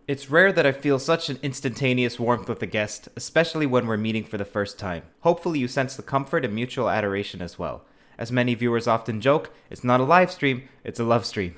It's rare that I feel such an instantaneous warmth with a guest, especially when we're meeting for the first time. Hopefully you sense the comfort and mutual adoration as well. As many viewers often joke, it's not a live stream, it's a love stream.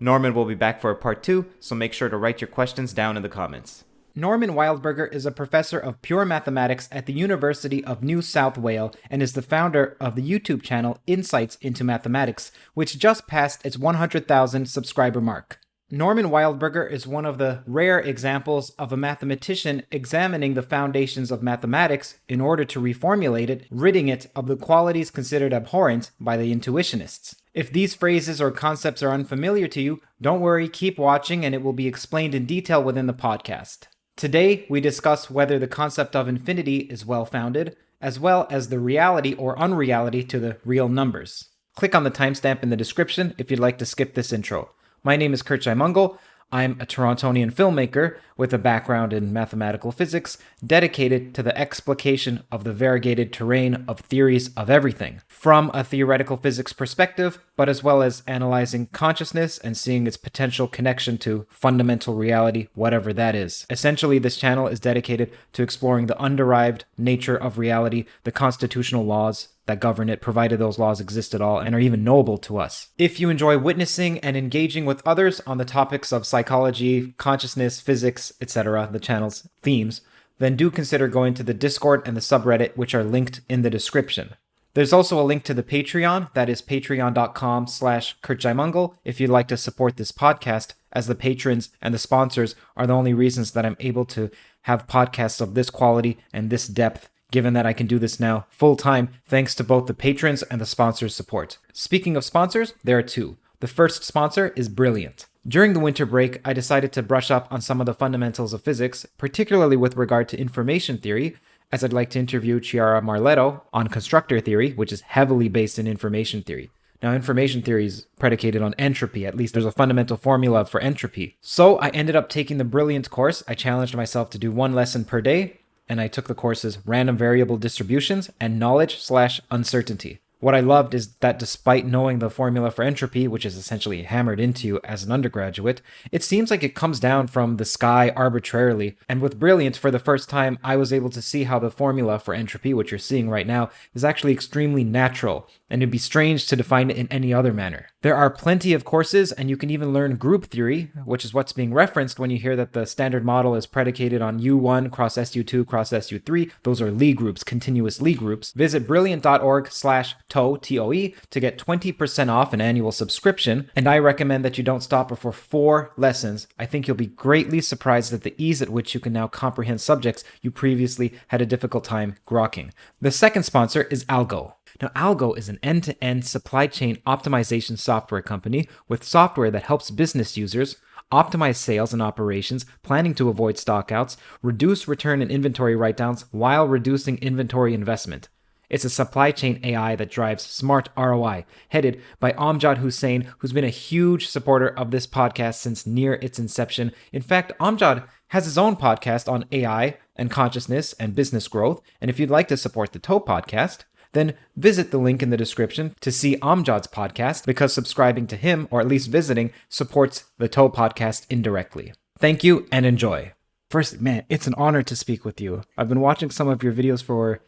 Norman will be back for a part 2, so make sure to write your questions down in the comments. Norman Wildberger is a professor of pure mathematics at the University of New South Wales and is the founder of the YouTube channel Insights into Mathematics, which just passed its 100,000 subscriber mark. Norman Wildberger is one of the rare examples of a mathematician examining the foundations of mathematics in order to reformulate it, ridding it of the qualities considered abhorrent by the intuitionists. If these phrases or concepts are unfamiliar to you, don't worry, keep watching and it will be explained in detail within the podcast. Today, we discuss whether the concept of infinity is well-founded, as well as the reality or unreality to the real numbers. Click on the timestamp in the description if you'd like to skip this intro. My name is Kurchai Mungal. I'm a Torontonian filmmaker with a background in mathematical physics, dedicated to the explication of the variegated terrain of theories of everything, from a theoretical physics perspective, but as well as analyzing consciousness and seeing its potential connection to fundamental reality, whatever that is. Essentially, this channel is dedicated to exploring the underived nature of reality, the constitutional laws that govern it, provided those laws exist at all and are even knowable to us. If you enjoy witnessing and engaging with others on the topics of psychology, consciousness, physics, etc., the channel's themes, then do consider going to the Discord and the subreddit, which are linked in the description. There's also a link to the Patreon, that is patreon.com/KurchaiMungal, if you'd like to support this podcast, as the patrons and the sponsors are the only reasons that I'm able to have podcasts of this quality and this depth, given that I can do this now full-time thanks to both the patrons and the sponsors' support. Speaking of sponsors, there are two. The first sponsor is Brilliant. During the winter break, I decided to brush up on some of the fundamentals of physics, particularly with regard to information theory, as I'd like to interview Chiara Marletto on constructor theory, which is heavily based in information theory. Now, information theory is predicated on entropy. At least there's a fundamental formula for entropy. So I ended up taking the Brilliant course. I challenged myself to do one lesson per day, and I took the courses Random Variable Distributions and Knowledge/Uncertainty. What I loved is that despite knowing the formula for entropy, which is essentially hammered into you as an undergraduate, it seems like it comes down from the sky arbitrarily. And with Brilliant, for the first time, I was able to see how the formula for entropy, which you're seeing right now, is actually extremely natural, and it'd be strange to define it in any other manner. There are plenty of courses, and you can even learn group theory, which is what's being referenced when you hear that the standard model is predicated on U1 cross SU2 cross SU3. Those are Lie groups, continuous Lie groups. Visit brilliant.org/TOE, T-O-E, to get 20% off an annual subscription, and I recommend that you don't stop before 4 lessons. I think you'll be greatly surprised at the ease at which you can now comprehend subjects you previously had a difficult time grokking. The second sponsor is Algo. Now, Algo is an end-to-end supply chain optimization software company with software that helps business users optimize sales and operations, planning to avoid stockouts, reduce return and inventory write-downs while reducing inventory investment. It's a supply chain AI that drives smart ROI, headed by Amjad Hussain, who's been a huge supporter of this podcast since near its inception. In fact, Amjad has his own podcast on AI and consciousness and business growth, and if you'd like to support the TOE podcast, then visit the link in the description to see Amjad's podcast, because subscribing to him, or at least visiting, supports the TOE podcast indirectly. Thank you and enjoy. First, man, it's an honor to speak with you. I've been watching some of your videos for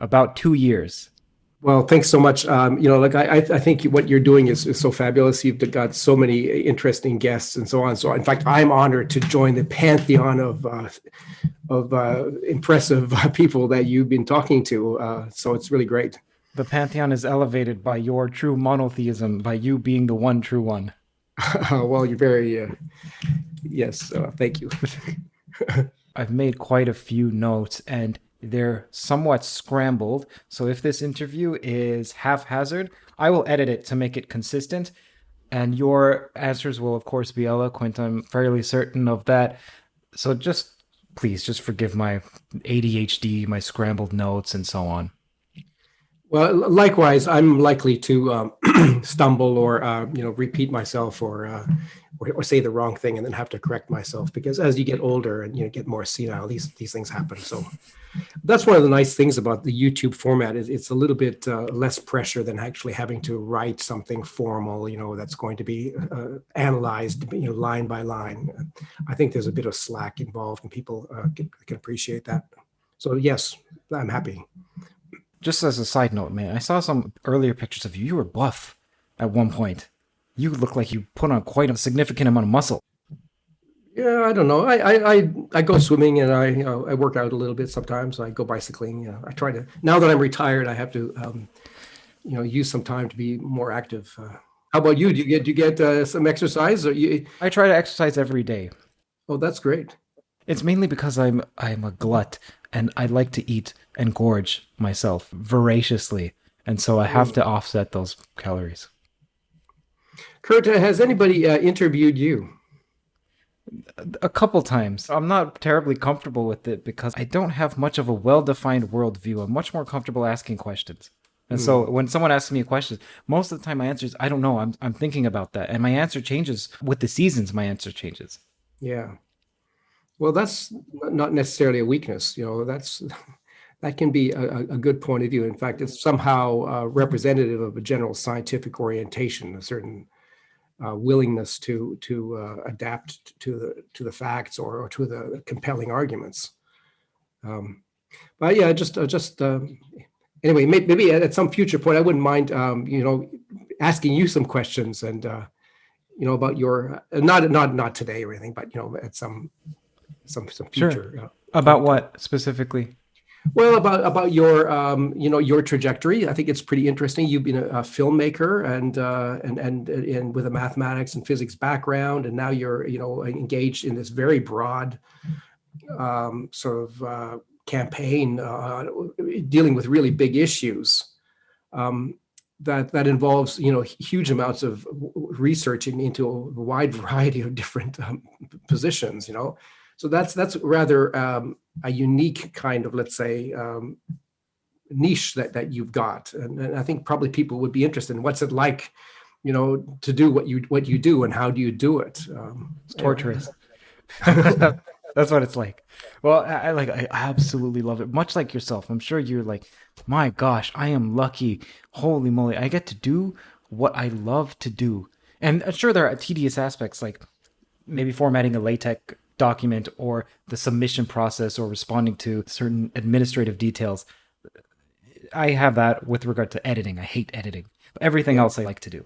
about 2 years. Well, thanks so much. I think what you're doing is so fabulous. You've got so many interesting guests and so on. So, in fact, I'm honored to join the pantheon of impressive people that you've been talking to. So it's really great. The pantheon is elevated by your true monotheism, by you being the one true one. Well, you're very, yes, thank you. I've made quite a few notes, and they're somewhat scrambled, so if this interview is haphazard, I will edit it to make it consistent, and your answers will, of course, be eloquent. I'm fairly certain of that. So please forgive my ADHD, my scrambled notes, and so on. Well, likewise, I'm likely to stumble or repeat myself or or say the wrong thing and then have to correct myself, because as you get older and get more senile, these things happen. So that's one of the nice things about the YouTube format is it's a little bit less pressure than actually having to write something formal, that's going to be analyzed, line by line. I think there's a bit of slack involved, and people can appreciate that. So yes, I'm happy. Just as a side note, man, I saw some earlier pictures of you. You were buff at one point. You look like you put on quite a significant amount of muscle. Yeah, I don't know. I go swimming, and I work out a little bit sometimes. I go bicycling. I try to. Now that I'm retired, I have to use some time to be more active. How about you? Do you get some exercise? Or I try to exercise every day. Oh, that's great. It's mainly because I'm a glut, and I like to eat and gorge myself voraciously, and so I have to offset those calories. Kurt, has anybody interviewed you? A couple times. I'm not terribly comfortable with it because I don't have much of a well-defined worldview. I'm much more comfortable asking questions. And so when someone asks me a question, most of the time my answer is, I don't know, I'm thinking about that. And my answer changes with the seasons, my answer changes. Yeah. Well, that's not necessarily a weakness. That can be a good point of view. In fact, it's somehow representative of a general scientific orientation, a certain willingness to adapt to the facts or to the compelling arguments. But yeah, just anyway, maybe at some future point, I wouldn't mind asking you some questions and about your not today or anything, but at some future. Sure. About what specifically? Well, about your your trajectory. I think it's pretty interesting. You've been a filmmaker and with a mathematics and physics background, and now you're engaged in this very broad sort of campaign dealing with really big issues that involves huge amounts of research into a wide variety of different positions. So that's rather a unique kind of, let's say, niche that you've got, and I think probably people would be interested in what's it like, to do what you do, and how do you do it. It's torturous. That's what it's like. Well, I absolutely love it. Much like yourself, I'm sure you're like, my gosh, I am lucky. Holy moly, I get to do what I love to do. And sure, there are tedious aspects like maybe formatting a LaTeX document or the submission process or responding to certain administrative details. I have that with regard to editing. I hate editing. But everything else I like to do.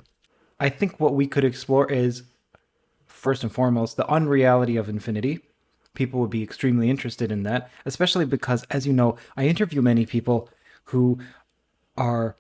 I think what we could explore is, first and foremost, the unreality of infinity. People would be extremely interested in that, especially because, as you know, I interview many people who are,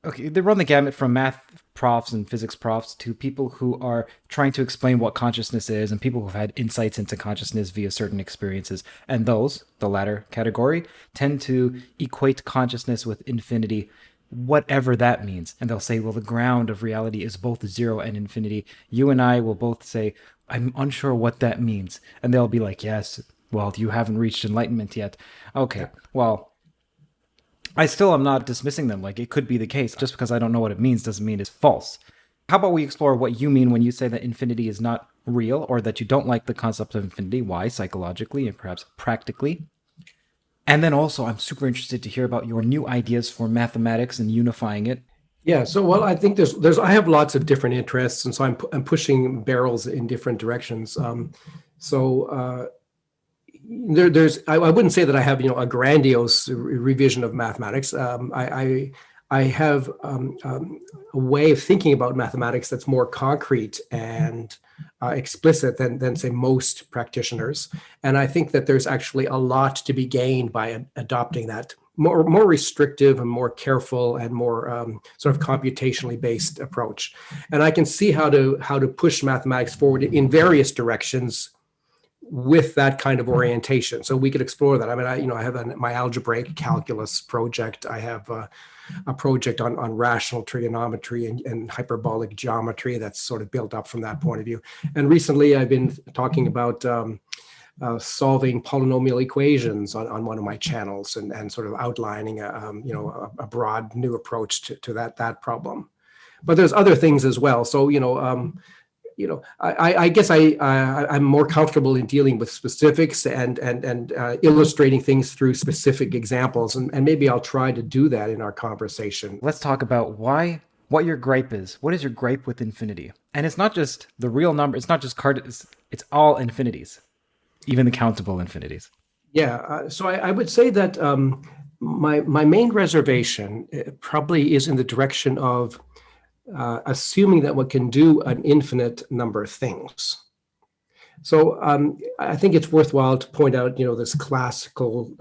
okay, they run the gamut from math profs and physics profs to people who are trying to explain what consciousness is and people who've had insights into consciousness via certain experiences. And those, the latter category, tend to equate consciousness with infinity, whatever that means. And they'll say, well, the ground of reality is both zero and infinity. You and I will both say, I'm unsure what that means. And they'll be like, yes, well, you haven't reached enlightenment yet. Okay, well, I still am not dismissing them. Like, it could be the case. Just because I don't know what it means doesn't mean it's false. How about we explore what you mean when you say that infinity is not real, or that you don't like the concept of infinity? Why, psychologically and perhaps practically? And then also, I'm super interested to hear about your new ideas for mathematics and unifying it. Yeah, so well, I think I have lots of different interests, and so I'm pushing barrels in different directions. I wouldn't say that I have a grandiose revision of mathematics. I have a way of thinking about mathematics that's more concrete and explicit than say most practitioners, and I think that there's actually a lot to be gained by adopting that more restrictive and more careful and more sort of computationally based approach. And I can see how to push mathematics forward in various directions with that kind of orientation. So we could explore that. I mean, I have my algebraic calculus project. I have a project on rational trigonometry and hyperbolic geometry that's sort of built up from that point of view. And recently I've been talking about solving polynomial equations on one of my channels and sort of outlining a broad new approach to that problem. But there's other things as well. So I guess I'm more comfortable in dealing with specifics and illustrating things through specific examples, and maybe I'll try to do that in our conversation. Let's talk about what your gripe is. What is your gripe with infinity? And it's not just the real number. It's not just it's all infinities, even the countable infinities. Yeah. So I would say that my main reservation probably is in the direction of assuming that one can do an infinite number of things. So I think it's worthwhile to point out, this classical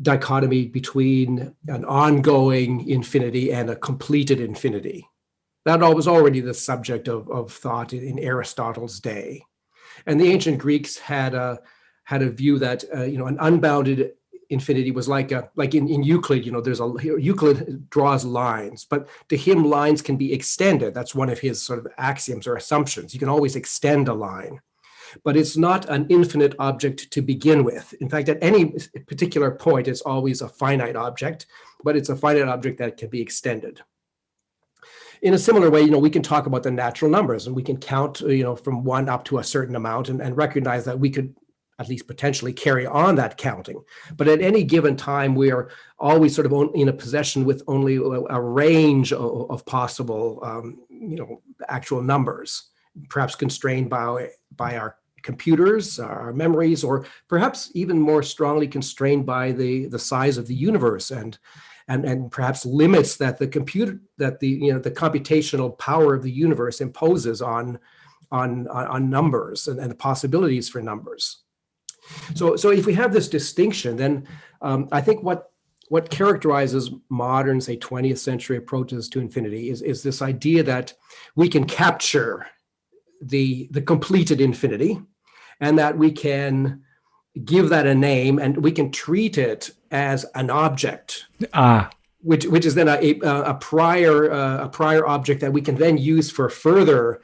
dichotomy between an ongoing infinity and a completed infinity. That was already the subject of thought in Aristotle's day. And the ancient Greeks had a view that an unbounded infinity was like in Euclid, Euclid draws lines, but to him lines can be extended. That's one of his sort of axioms or assumptions. You can always extend a line, but it's not an infinite object to begin with. In fact, at any particular point, it's always a finite object, but it's a finite object that can be extended. In a similar way, we can talk about the natural numbers, and we can count, from 1 up to a certain amount, and recognize that we could at least potentially carry on that counting. But at any given time, we are always sort of in a possession with only a range of possible, actual numbers, perhaps constrained by our computers, our memories, or perhaps even more strongly constrained by the size of the universe and perhaps limits that the computational power of the universe imposes on numbers and the possibilities for numbers. So if we have this distinction, then I think what characterizes modern, say, 20th century approaches to infinity is this idea that we can capture the completed infinity, and that we can give that a name, and we can treat it as an object, which is then a prior object that we can then use for further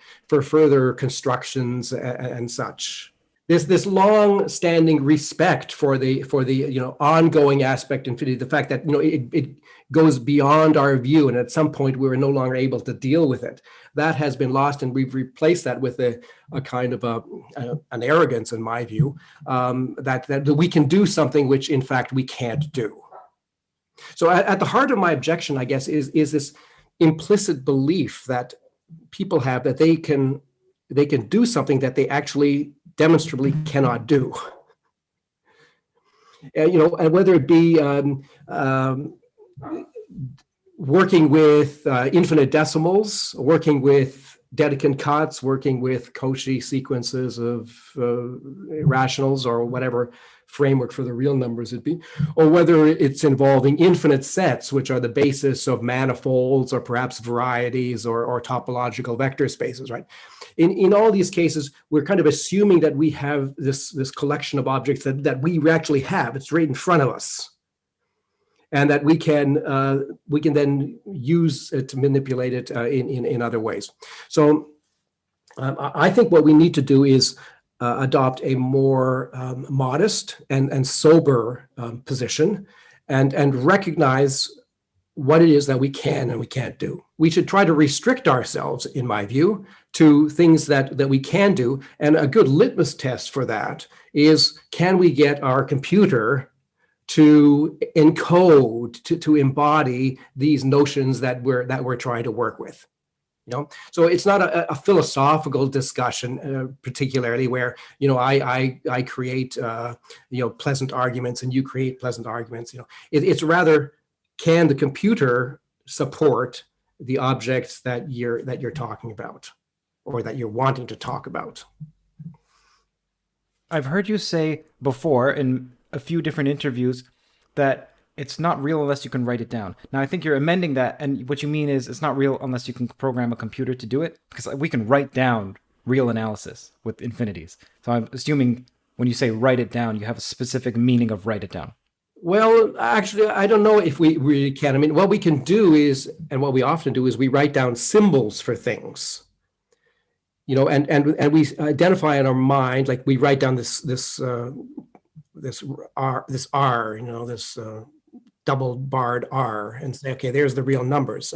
constructions and such. This long-standing respect for the ongoing aspect of infinity, the fact that it goes beyond our view, and at some point we're no longer able to deal with it, that has been lost, and we've replaced that with a kind of an arrogance, in my view, that we can do something which in fact we can't do. So at the heart of my objection, I guess, is this implicit belief that people have that they can do something that they actually demonstrably cannot do. And whether it be working with infinite decimals, working with Dedekind cuts, working with Cauchy sequences of rationals, or whatever framework for the real numbers it'd be, or whether it's involving infinite sets, which are the basis of manifolds, or perhaps varieties, or topological vector spaces, right? In all these cases, we're kind of assuming that we have this collection of objects that we actually have. It's right in front of us, and that we can then use it to manipulate it in other ways. So I think what we need to do is adopt a more modest and sober position, and recognize what it is that we can and we can't do. We should try to restrict ourselves, in my view, to things that we can do. And a good litmus test for that is, can we get our computer to encode, to embody these notions that we're trying to work with? So it's not a philosophical discussion, particularly where I create pleasant arguments and you create pleasant arguments. It's rather, can the computer support the objects that you're talking about, or that you're wanting to talk about? I've heard you say before in a few different interviews that it's not real unless you can write it down. Now, I think you're amending that, and what you mean is it's not real unless you can program a computer to do it, because we can write down real analysis with infinities. So I'm assuming when you say write it down, you have a specific meaning of write it down. Well, actually, I don't know if we really can. I mean, what we can do is, and what we often do is, we write down symbols for things. And we identify in our mind, like we write down this R, this double barred R and say, okay, there's the real numbers.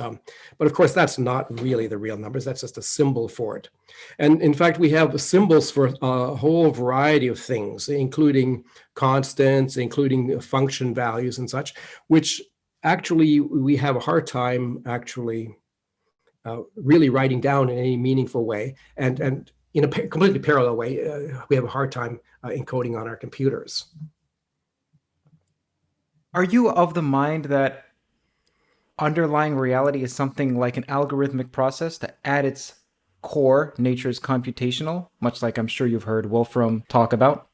But of course, that's not really the real numbers. That's just a symbol for it. And in fact, we have symbols for a whole variety of things, including constants, including function values and such, which actually we have a hard time actually really writing down in any meaningful way. And in a completely parallel way, we have a hard time encoding on our computers. Are you of the mind that underlying reality is something like an algorithmic process that at its core, nature is computational, much like I'm sure you've heard Wolfram talk about?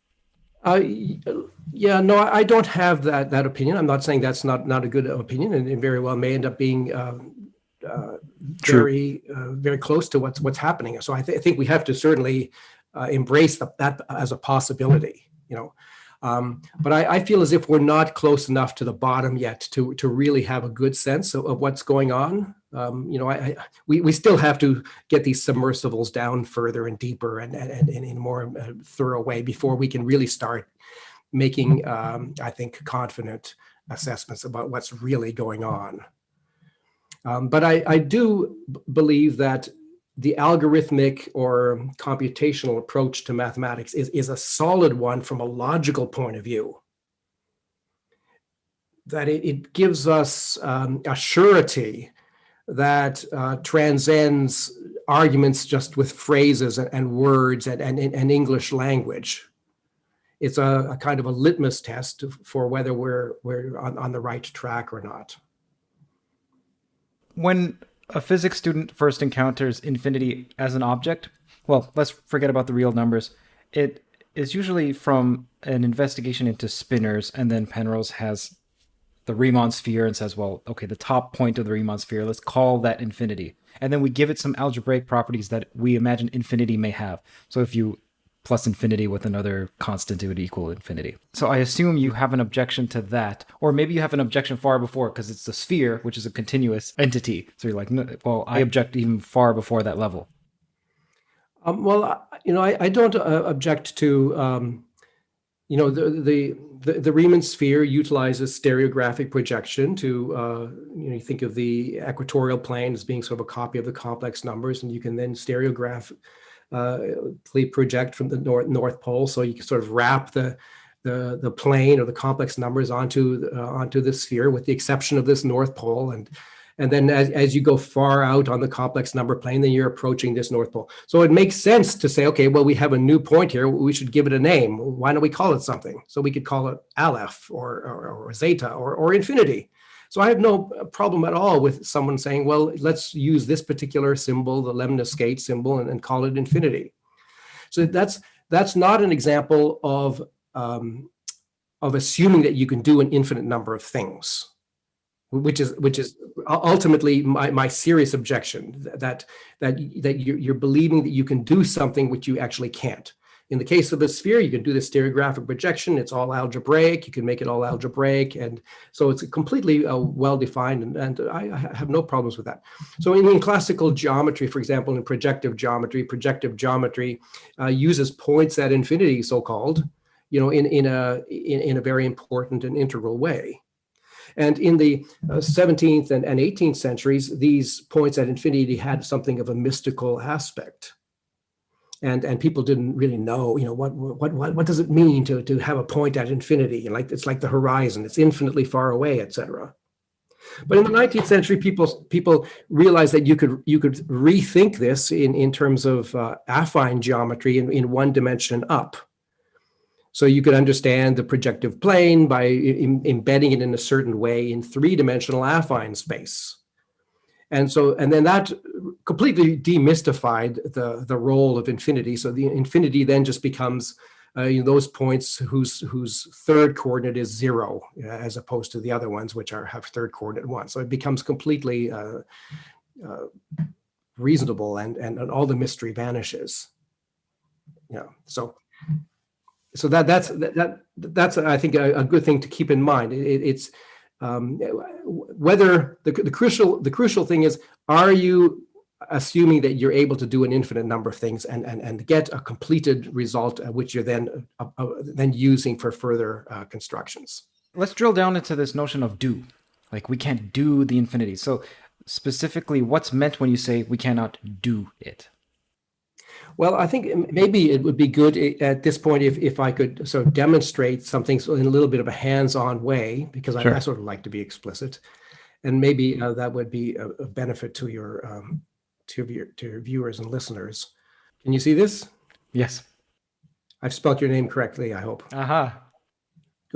Yeah, no, I don't have that opinion. I'm not saying that's not a good opinion, and it very well may end up being True. very close to what's happening. So I think we have to certainly embrace that as a possibility, you know. But I feel as if we're not close enough to the bottom yet to really have a good sense of what's going on. You know, we still have to get these submersibles down further and deeper and in a more thorough way before we can really start making, I think, confident assessments about what's really going on. But I do believe that the algorithmic or computational approach to mathematics is a solid one from a logical point of view. That it gives us a surety that transcends arguments just with phrases and words and English language. It's a kind of a litmus test for whether we're on the right track or not. When a physics student first encounters infinity as an object, well, let's forget about the real numbers. It is usually from an investigation into Spinors, and then Penrose has the Riemann sphere and says, well, okay, the top point of the Riemann sphere, let's call that infinity. And then we give it some algebraic properties that we imagine infinity may have. So if you plus infinity with another constant, it would equal infinity. So I assume you have an objection to that, or maybe you have an objection far before because it's the sphere, which is a continuous entity. So you're like, no, well, I object even far before that level. Well, you know, I don't object to, you know, the Riemann sphere utilizes stereographic projection to, you know, you think of the equatorial plane as being sort of a copy of the complex numbers, and you can then stereograph project from the north pole, so you can sort of wrap the plane or the complex numbers onto the sphere, with the exception of this north pole, and then as you go far out on the complex number plane, then you're approaching this north pole. So it makes sense to say, okay, well, we have a new point here, we should give it a name. Why don't we call it something? So we could call it Aleph or Zeta or infinity. So I have no problem at all with someone saying, well, let's use this particular symbol, the lemniscate symbol, and call it infinity. So that's not an example of assuming that you can do an infinite number of things, which is ultimately my serious objection, that you're believing that you can do something which you actually can't. In the case of the sphere, you can do the stereographic projection. It's all algebraic. You can make it all algebraic. And so it's completely well-defined, and I have no problems with that. So in classical geometry, for example, in projective geometry uses points at infinity, so-called, you know, in a very important and integral way. And in the 17th and 18th centuries, these points at infinity had something of a mystical aspect. And people didn't really know, you know, what does it mean to have a point at infinity? Like, it's like the horizon, it's infinitely far away, etc. But in the 19th century, people realized that you could rethink this in terms of affine geometry in one dimension up. So you could understand the projective plane by embedding it in a certain way in three-dimensional affine space. And then that completely demystified the role of infinity. So the infinity then just becomes those points whose third coordinate is 0, as opposed to the other ones which have third coordinate 1. So it becomes completely reasonable, and all the mystery vanishes. Yeah. So that's I think a good thing to keep in mind. It's whether the crucial thing is, are you assuming that you're able to do an infinite number of things and get a completed result, which you're then using for further constructions. Let's drill down into this notion of do. Like we can't do the infinity. So specifically, what's meant when you say we cannot do it? Well, I think maybe it would be good at this point if I could sort of demonstrate something in a little bit of a hands-on way, because I Sure. sort of like to be explicit, and maybe that would be a benefit to your viewers and listeners. Can you see this? Yes. I've spelled your name correctly, I hope. Aha.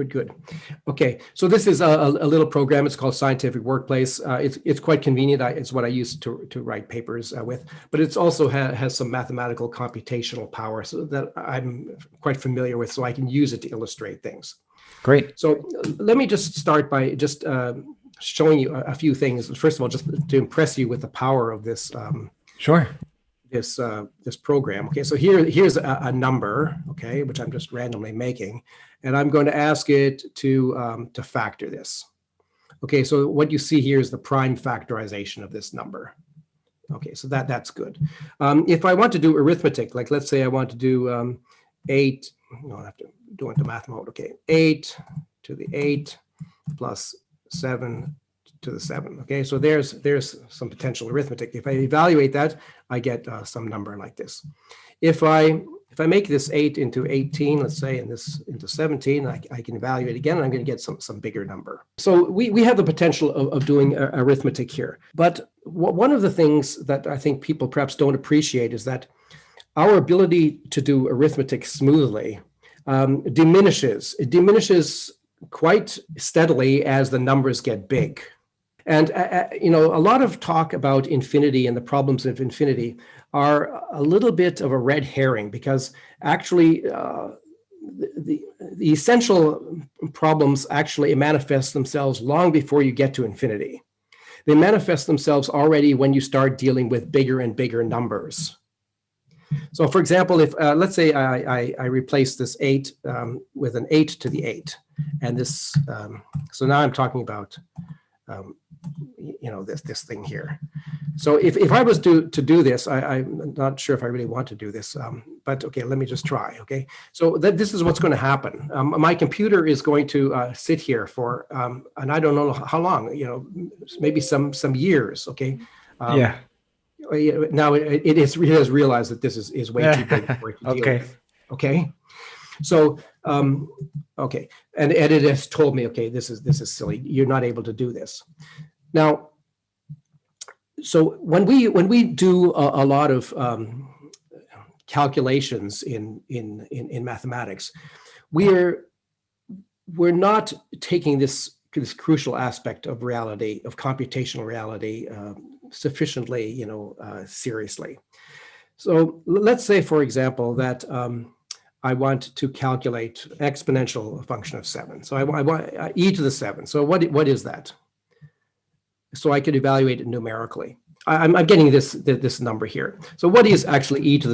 Good. Okay, so this is a little program. It's called Scientific Workplace. It's quite convenient. It's what I use to write papers with, but it's also has some mathematical computational power, so that I'm quite familiar with, so I can use it to illustrate things. Great. So let me just start by just showing you a few things. First of all, just to impress you with the power of this Sure. this program. Okay, so here's a number, okay, which I'm just randomly making, and I'm going to ask it to factor this. Okay, so what you see here is the prime factorization of this number. Okay, so that's good. If I want to do arithmetic, like let's say I want to do 8, no, I have to do it to math mode. Okay, 8 to the 8 plus 7 to the 7. Okay, so there's some potential arithmetic. If I evaluate that, I get some number like this. If I make this 8 into 18, let's say, and this into 17, I can evaluate again, and I'm going to get some bigger number. So we have the potential of doing arithmetic here. But one of the things that I think people perhaps don't appreciate is that our ability to do arithmetic smoothly diminishes. It diminishes quite steadily as the numbers get big. And a lot of talk about infinity and the problems of infinity are a little bit of a red herring, because actually the essential problems actually manifest themselves long before you get to infinity. They manifest themselves already when you start dealing with bigger and bigger numbers. So for example, if let's say I replace this 8 with an 8 to the 8, and this, so now I'm talking about this thing here. So if I was to do this, I'm not sure if I really want to do this, but okay, let me just try. Okay, so this is what's going to happen. My computer is going to sit here for, and I don't know how long, maybe some years. Okay. Yeah. Now it has realized that this is way too big for it to deal Okay. with. Okay. So, okay, and it has told me, okay, this is silly. You're not able to do this. Now, so when we do a lot of calculations in mathematics, we're not taking this crucial aspect of reality, of computational reality, sufficiently, seriously. So let's say, for example, that I want to calculate exponential function of 7. So I want e to the 7. So what is that? So I could evaluate it numerically. I'm getting this number here. So what is actually e to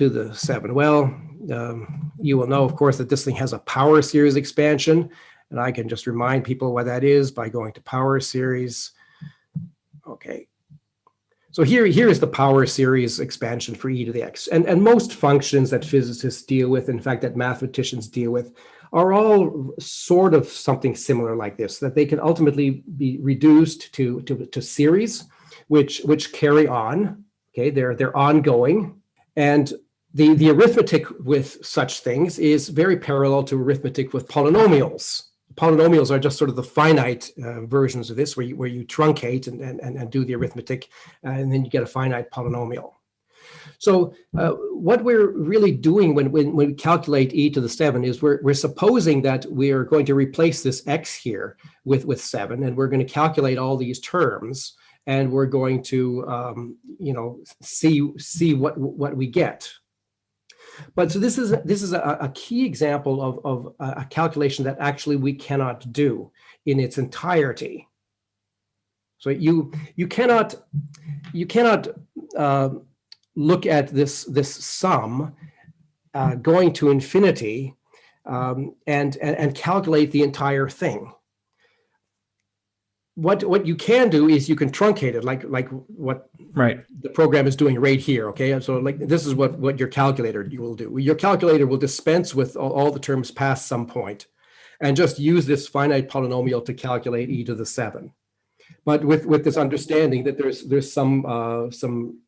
the 7? Well, you will know, of course, that this thing has a power series expansion, and I can just remind people what that is by going to power series. Okay. So here is the power series expansion for e to the x. And most functions that physicists deal with, in fact, that mathematicians deal with, are all sort of something similar like this, that they can ultimately be reduced to series, which carry on. Okay, they're ongoing. And the arithmetic with such things is very parallel to arithmetic with polynomials. Polynomials are just sort of the finite versions of this, where you truncate and do the arithmetic, and then you get a finite polynomial. So what we're really doing when we calculate e to the 7 is we're supposing that we are going to replace this x here with 7, and we're going to calculate all these terms, and we're going to see what we get. But so this is a key example of a calculation that actually we cannot do in its entirety. So you cannot look at this sum going to infinity and calculate the entire thing. What you can do is you can truncate it, like what Right. the program is doing right here. Okay, so like this is what your calculator will do. Your calculator will dispense with all the terms past some point, and just use this finite polynomial to calculate e to the 7. But with this understanding that there's some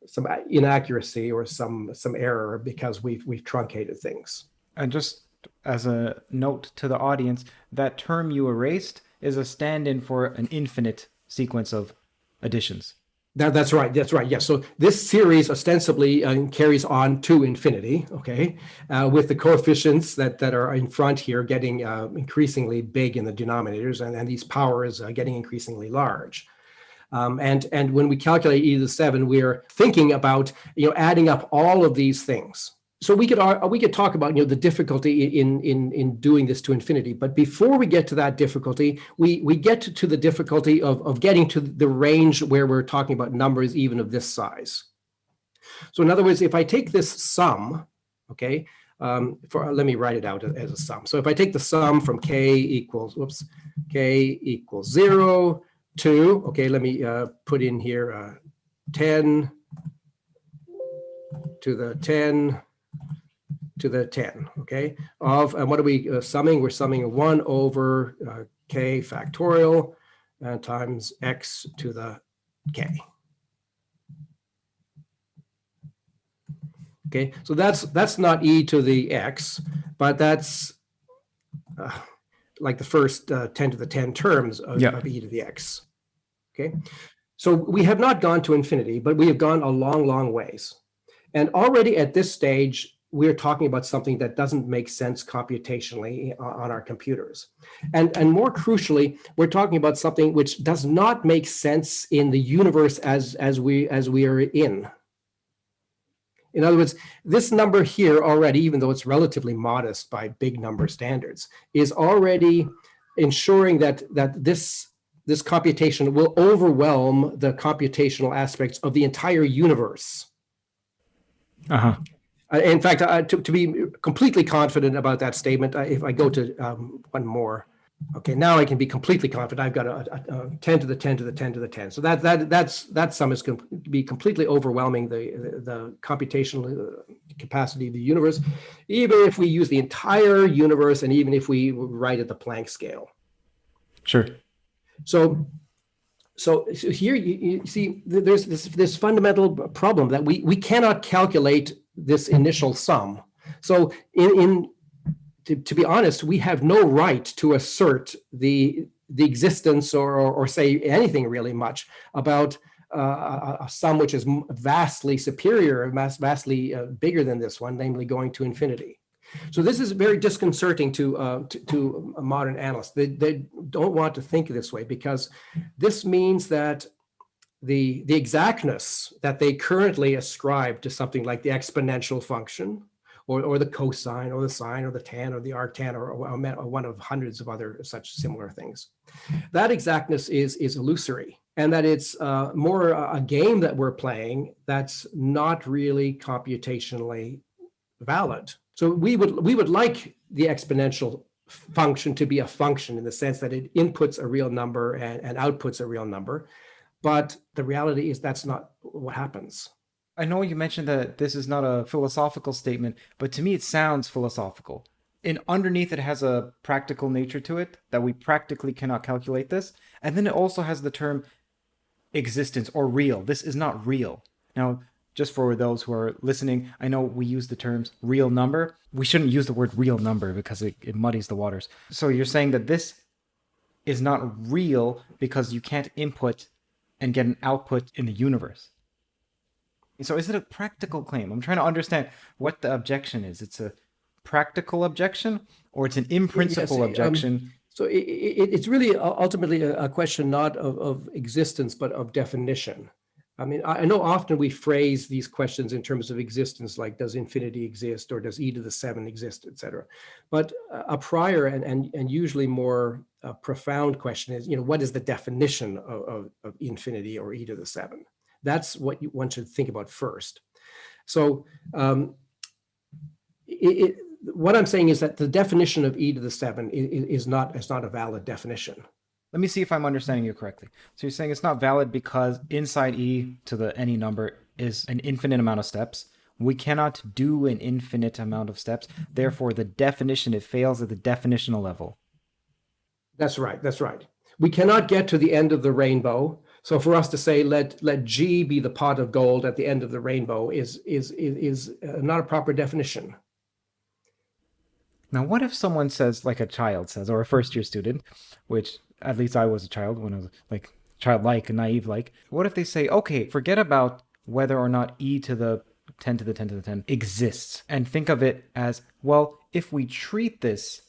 inaccuracy or some error because we've truncated things. And just as a note to the audience, that term you erased is a stand-in for an infinite sequence of additions. That's right. That's right. Yes. So this series ostensibly carries on to infinity, okay, with the coefficients that are in front here getting increasingly big in the denominators, and these powers getting increasingly large. And when we calculate e to the 7, we're thinking about adding up all of these things. So we could talk about the difficulty in doing this to infinity, but before we get to that difficulty, we get to the difficulty of getting to the range where we're talking about numbers even of this size. So in other words, if I take this sum, okay, let me write it out as a sum. So if I take the sum from k equals 0 to, okay, let me put in here 10 to the 10 to the 10, okay, and what are we summing? We're summing 1 over k factorial times x to the k. Okay, so that's not e to the x, but that's like the first 10 to the 10 terms of e to the x. Okay, so we have not gone to infinity, but we have gone a long, long ways. And already at this stage, we're talking about something that doesn't make sense computationally on our computers. And more crucially, we're talking about something which does not make sense in the universe as we are in. In other words, this number here already, even though it's relatively modest by big number standards, is already ensuring that this computation will overwhelm the computational aspects of the entire universe. Uh-huh. In fact, to be completely confident about that statement, if I go to one more, okay, now I can be completely confident. I've got a 10 to the 10 to the 10 to the 10. So that sum is going to be completely overwhelming the computational capacity of the universe, even if we use the entire universe and even if we write at the Planck scale. Sure. So here you see there's this fundamental problem that we cannot calculate this initial sum. So to be honest, we have no right to assert the existence or say anything really much about a sum which is vastly superior, vastly bigger than this one, namely going to infinity. So this is very disconcerting to modern analysts. They don't want to think this way because this means that the exactness that they currently ascribe to something like the exponential function or the cosine or the sine or the tan or the arctan or one of hundreds of other such similar things, that exactness is illusory, and that it's more a game that we're playing that's not really computationally valid. So we would like the exponential function to be a function in the sense that it inputs a real number and outputs a real number. But the reality is that's not what happens. I know you mentioned that this is not a philosophical statement, but to me it sounds philosophical. And underneath it has a practical nature to it, that we practically cannot calculate this. And then it also has the term existence or real. This is not real. Now, just for those who are listening, I know we use the terms real number. We shouldn't use the word real number because it muddies the waters. So you're saying that this is not real because you can't input and get an output in the universe. So is it a practical claim? I'm trying to understand what the objection is. It's a practical objection or it's an in-principle objection? So it's really ultimately a question not of existence, but of definition. I mean, I know often we phrase these questions in terms of existence, like does infinity exist or does e to the 7 exist, et cetera. But a prior and usually more profound question is, what is the definition of infinity or e to the 7? That's what one should think about first. So what I'm saying is that the definition of e to the 7 is not a valid definition. Let me see if I'm understanding you correctly. So you're saying it's not valid because inside e to the any number is an infinite amount of steps. We cannot do an infinite amount of steps. Therefore, the definition, it fails at the definitional level. That's right. That's right. We cannot get to the end of the rainbow. So for us to say let G be the pot of gold at the end of the rainbow is not a proper definition. Now, what if someone says, like a child says, or a first year student, which at least I was a child when I was like childlike and naive like, what if they say, okay, forget about whether or not e to the 10 to the 10 to the 10 exists, and think of it as, well, if we treat this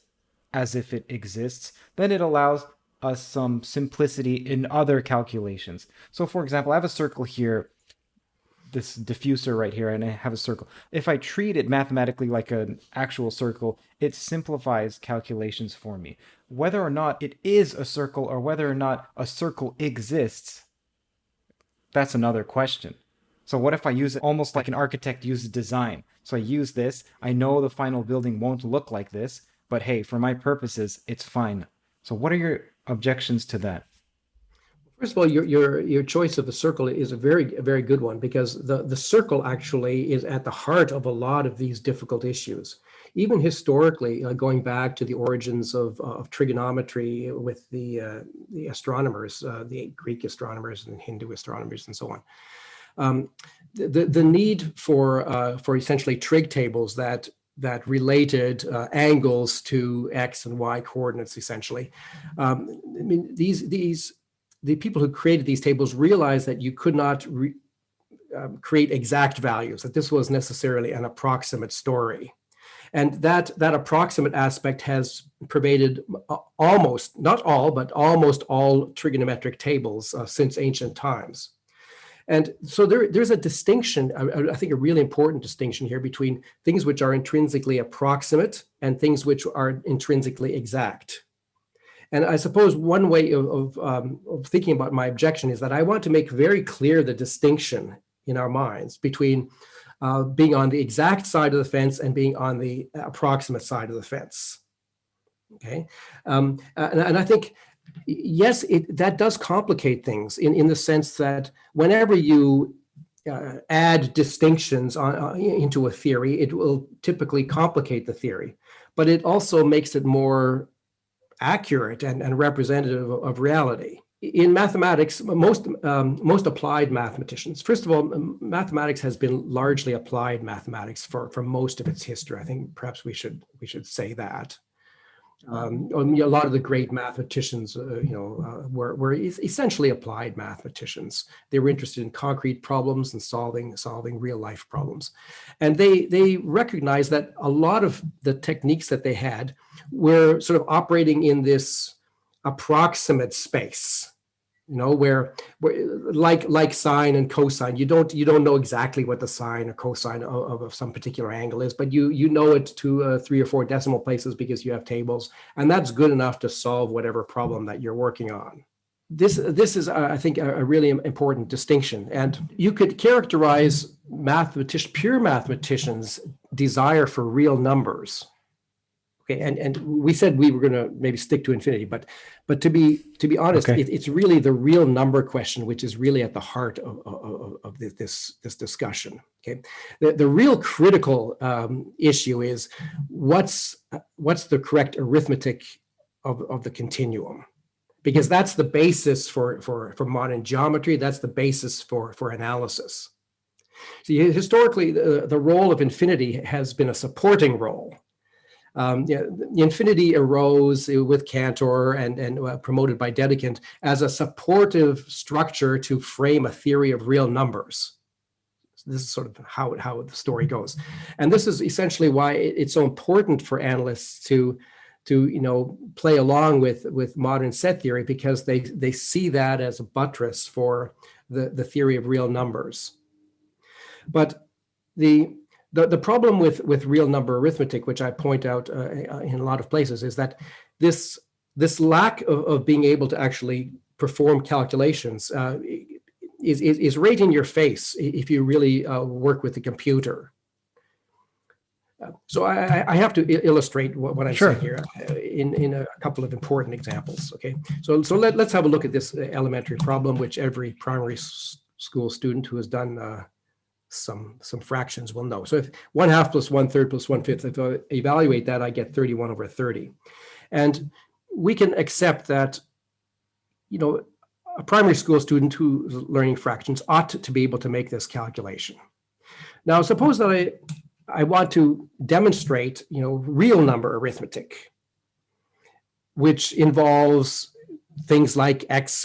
as if it exists, then it allows us some simplicity in other calculations. So, for example, I have a circle here, this diffuser right here, and I have a circle. If I treat it mathematically like an actual circle, it simplifies calculations for me. Whether or not it is a circle or whether or not a circle exists, that's another question. So what if I use it almost like an architect uses design? So I use this, I know the final building won't look like this, but hey, for my purposes, it's fine. So what are your objections to that? First of all, your choice of the circle is a very good one, because the circle actually is at the heart of a lot of these difficult issues. Even historically, going back to the origins of trigonometry with the astronomers, the Greek astronomers and Hindu astronomers and so on. The need for essentially trig tables that related angles to x and y coordinates essentially. I mean, the people who created these tables realized that you could not create exact values, that this was necessarily an approximate story. And that approximate aspect has pervaded almost, not all, but almost all trigonometric tables since ancient times. And so there's a distinction, I think a really important distinction here, between things which are intrinsically approximate and things which are intrinsically exact. And I suppose one way of thinking about my objection is that I want to make very clear the distinction in our minds between being on the exact side of the fence and being on the approximate side of the fence. Okay, and I think, yes, that does complicate things in the sense that whenever you add distinctions into a theory, it will typically complicate the theory, but it also makes it more accurate and representative of reality. In mathematics, most applied mathematicians, first of all, mathematics has been largely applied mathematics for most of its history. I think perhaps we should say that. A lot of the great mathematicians, were essentially applied mathematicians. They were interested in concrete problems and solving real life problems, and they recognized that a lot of the techniques that they had were sort of operating in this approximate space. Where like sine and cosine, you don't know exactly what the sine or cosine of some particular angle is, but you know it to 3 or 4 decimal places because you have tables, and that's good enough to solve whatever problem that you're working on. This is, I think, a really important distinction, and you could characterize pure mathematicians' desire for real numbers. Okay, and we said we were going to maybe stick to infinity, but to be honest, Okay. it's really the real number question which is really at the heart of this discussion. Okay, the real critical issue is what's the correct arithmetic of the continuum, because that's the basis for modern geometry. That's the basis for analysis. See, historically, the role of infinity has been a supporting role. The infinity arose with Cantor and promoted by Dedekind as a supportive structure to frame a theory of real numbers. So this is sort of how the story goes, and this is essentially why it's so important for analysts to play along with modern set theory, because they see that as a buttress for the theory of real numbers. But the problem with real number arithmetic, which I point out in a lot of places, is that this lack of being able to actually perform calculations is right in your face if you really work with the computer. So I have to illustrate what I'm Sure. saying here in a couple of important examples. Okay, so let's have a look at this elementary problem, which every primary school student who has done some fractions will know. So if 1/2 plus 1/3 plus 1/5, if I evaluate that, I get 31/30. And we can accept that, a primary school student who's learning fractions ought to be able to make this calculation. Now, suppose that I want to demonstrate, real number arithmetic, which involves things like x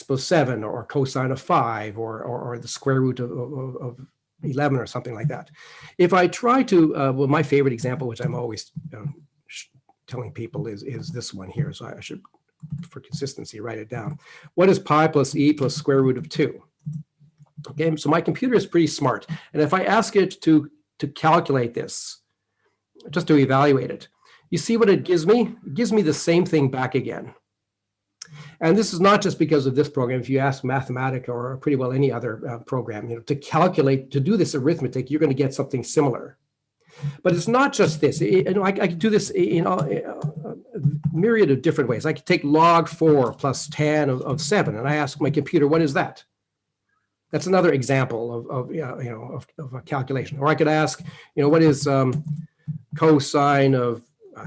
plus 7 or cosine of 5 or the square root of 11 or something like that. If I try to, my favorite example, which I'm always telling people is this one here, so I should, for consistency, write it down. What is pi plus e plus square root of 2? Okay, so my computer is pretty smart. And if I ask it to calculate this, just to evaluate it, you see what it gives me? It gives me the same thing back again. And this is not just because of this program. If you ask Mathematica or pretty well any other program, to calculate, to do this arithmetic, you're going to get something similar. But it's not just this. I can do this in a myriad of different ways. I could take log 4 plus tan of 7, and I ask my computer, what is that? That's another example of a calculation. Or I could ask, what is cosine of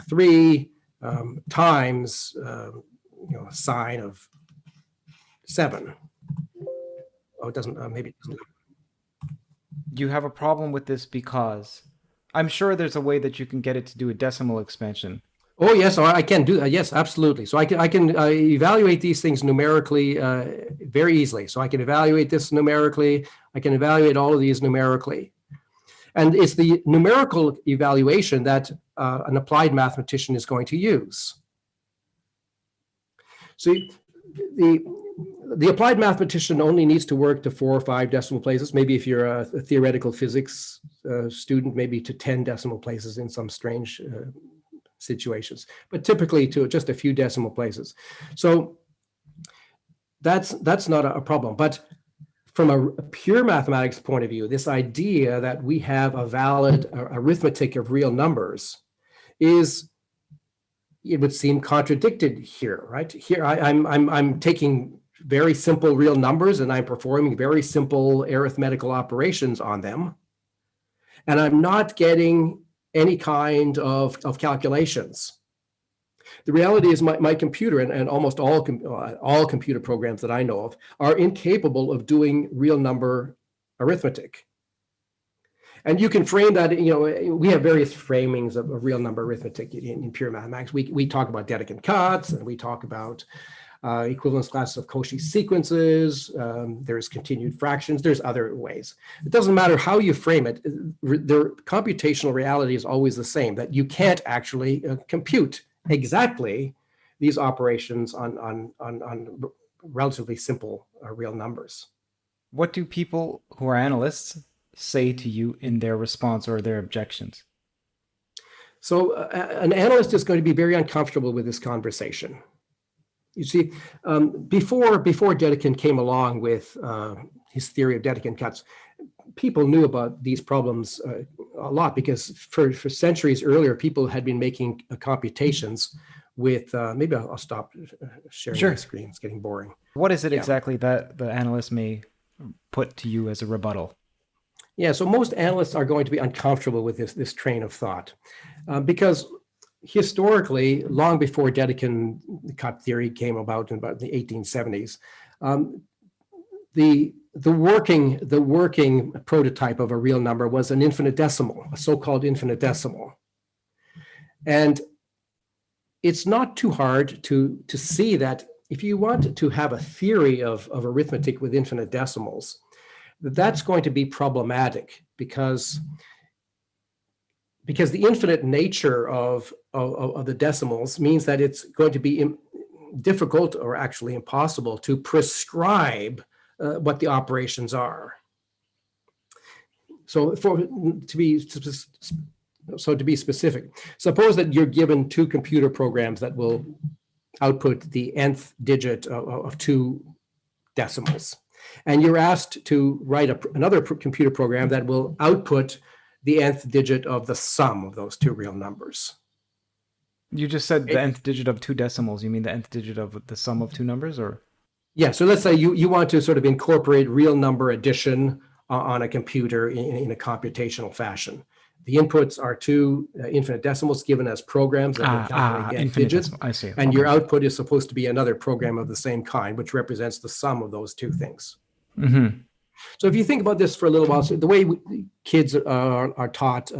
3 times sine of 7? Oh, it doesn't. Maybe it doesn't. You have a problem with this because I'm sure there's a way that you can get it to do a decimal expansion. Oh yes, I can do that. Yes, absolutely. So I can evaluate these things numerically very easily. So I can evaluate this numerically. I can evaluate all of these numerically, and it's the numerical evaluation that an applied mathematician is going to use. So the applied mathematician only needs to work to 4 or 5 decimal places. Maybe if you're a theoretical physics student, maybe to 10 decimal places in some strange situations, but typically to just a few decimal places. So that's not a problem. But from a pure mathematics point of view, this idea that we have a valid arithmetic of real numbers is, it would seem, contradicted here, right? Here I'm taking very simple real numbers and I'm performing very simple arithmetical operations on them, and I'm not getting any kind of calculations. The reality is my computer and almost all computer programs that I know of are incapable of doing real number arithmetic. And you can frame that, we have various framings of real number arithmetic in pure mathematics. We talk about Dedekind cuts, and we talk about equivalence classes of Cauchy sequences. There's continued fractions. There's other ways. It doesn't matter how you frame it. The computational reality is always the same, that you can't actually compute exactly these operations on relatively simple real numbers. What do people who are analysts say to you in their response or their objections? So an analyst is going to be very uncomfortable with this conversation. You see, before Dedekind came along with his theory of Dedekind cuts, people knew about these problems a lot, because for centuries earlier, people had been making computations with, maybe I'll stop sharing my screen. It's getting boring. What is it exactly that the analyst may put to you as a rebuttal? Yeah, so most analysts are going to be uncomfortable with this train of thought, because historically, long before Dedekind cut theory came about in the 1870s, the working prototype of a real number was an infinitesimal, a so-called infinitesimal. And it's not too hard to see that if you want to have a theory of arithmetic with infinite decimals, that's going to be problematic, because the infinite nature of the decimals means that it's going to be difficult, or actually impossible, to prescribe what the operations are. So to be specific, suppose that you're given 2 computer programs that will output the nth digit of 2 decimals, and you're asked to write another computer program that will output the nth digit of the sum of those 2 real numbers. You just said the nth digit of 2 decimals. You mean the nth digit of the sum of 2 numbers, or? Yeah, so let's say you want to sort of incorporate real number addition on a computer in a computational fashion. The inputs are two infinite decimals given as programs that will calculate digits. I see. And your output is supposed to be another program of the same kind, which represents the sum of those two things. Mm-hmm. So if you think about this for a little while, so the way kids are taught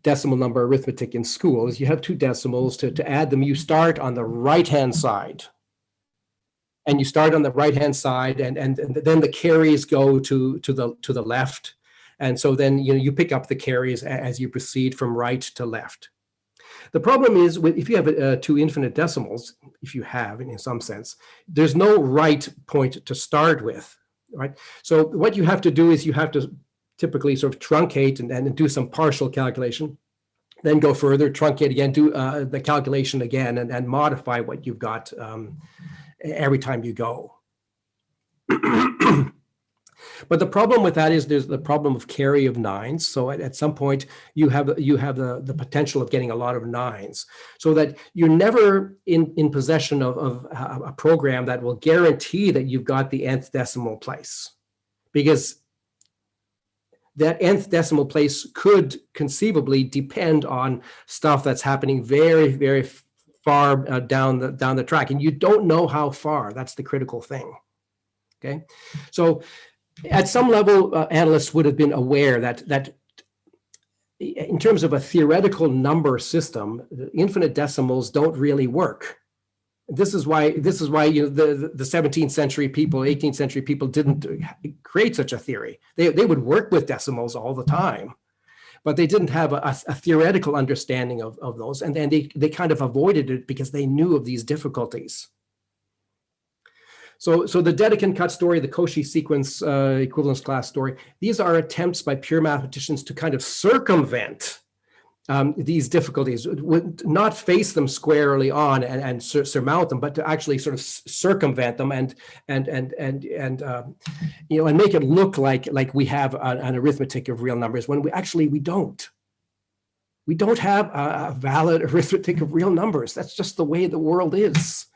decimal number arithmetic in school is you have two decimals. To add them, you start on the right-hand side. And you start on the right-hand side, and then the carries go to the left. And so then you pick up the carries as you proceed from right to left. The problem is if you have two infinite decimals, if you have in some sense, there's no right point to start with, right? So what you have to do is you have to typically sort of truncate and do some partial calculation, then go further, truncate again, do the calculation again, and modify what you've got every time you go. But the problem with that is there's the problem of carry of nines. So at some point you have the potential of getting a lot of nines, so that you're never in possession of a program that will guarantee that you've got the nth decimal place, because that nth decimal place could conceivably depend on stuff that's happening very, very far down the track, and you don't know how far. That's the critical thing. Okay, so at some level, analysts would have been aware that in terms of a theoretical number system, infinite decimals don't really work. This is why the 17th century people, 18th century people didn't create such a theory. They would work with decimals all the time, but they didn't have a theoretical understanding of those, and then they kind of avoided it because they knew of these difficulties. So the Dedekind-Cut story, the Cauchy sequence equivalence class story, these are attempts by pure mathematicians to kind of circumvent these difficulties, would not face them squarely on and surmount them, but to actually sort of circumvent them and make it look like we have an arithmetic of real numbers when we don't. We don't have a valid arithmetic of real numbers. That's just the way the world is.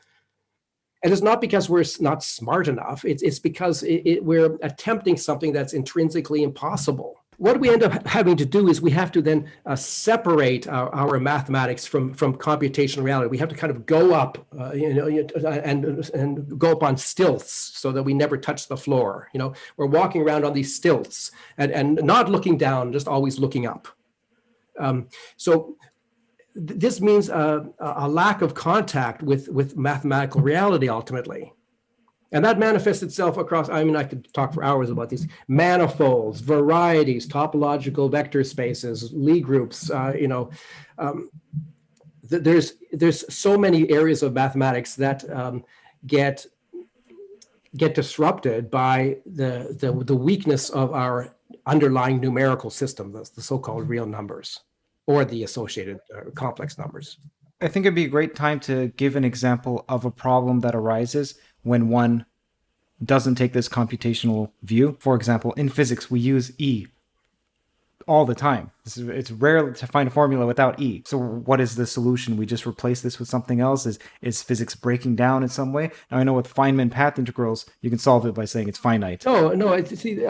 And it's not because we're not smart enough. It's because we're attempting something that's intrinsically impossible. What we end up having to do is we have to then separate our mathematics from computational reality. We have to kind of go up, and go up on stilts so that we never touch the floor. We're walking around on these stilts and not looking down, just always looking up. So this means a lack of contact with mathematical reality ultimately. And that manifests itself across, I could talk for hours about these manifolds, varieties, topological vector spaces, Lie groups, there's so many areas of mathematics that get disrupted by the weakness of our underlying numerical system, the so-called real numbers, or the associated complex numbers. I think it'd be a great time to give an example of a problem that arises when one doesn't take this computational view. For example, in physics, we use E all the time. It's rare to find a formula without E. So what is the solution? We just replace this with something else? Is physics breaking down in some way? Now, I know with Feynman path integrals, you can solve it by saying it's finite. No. I think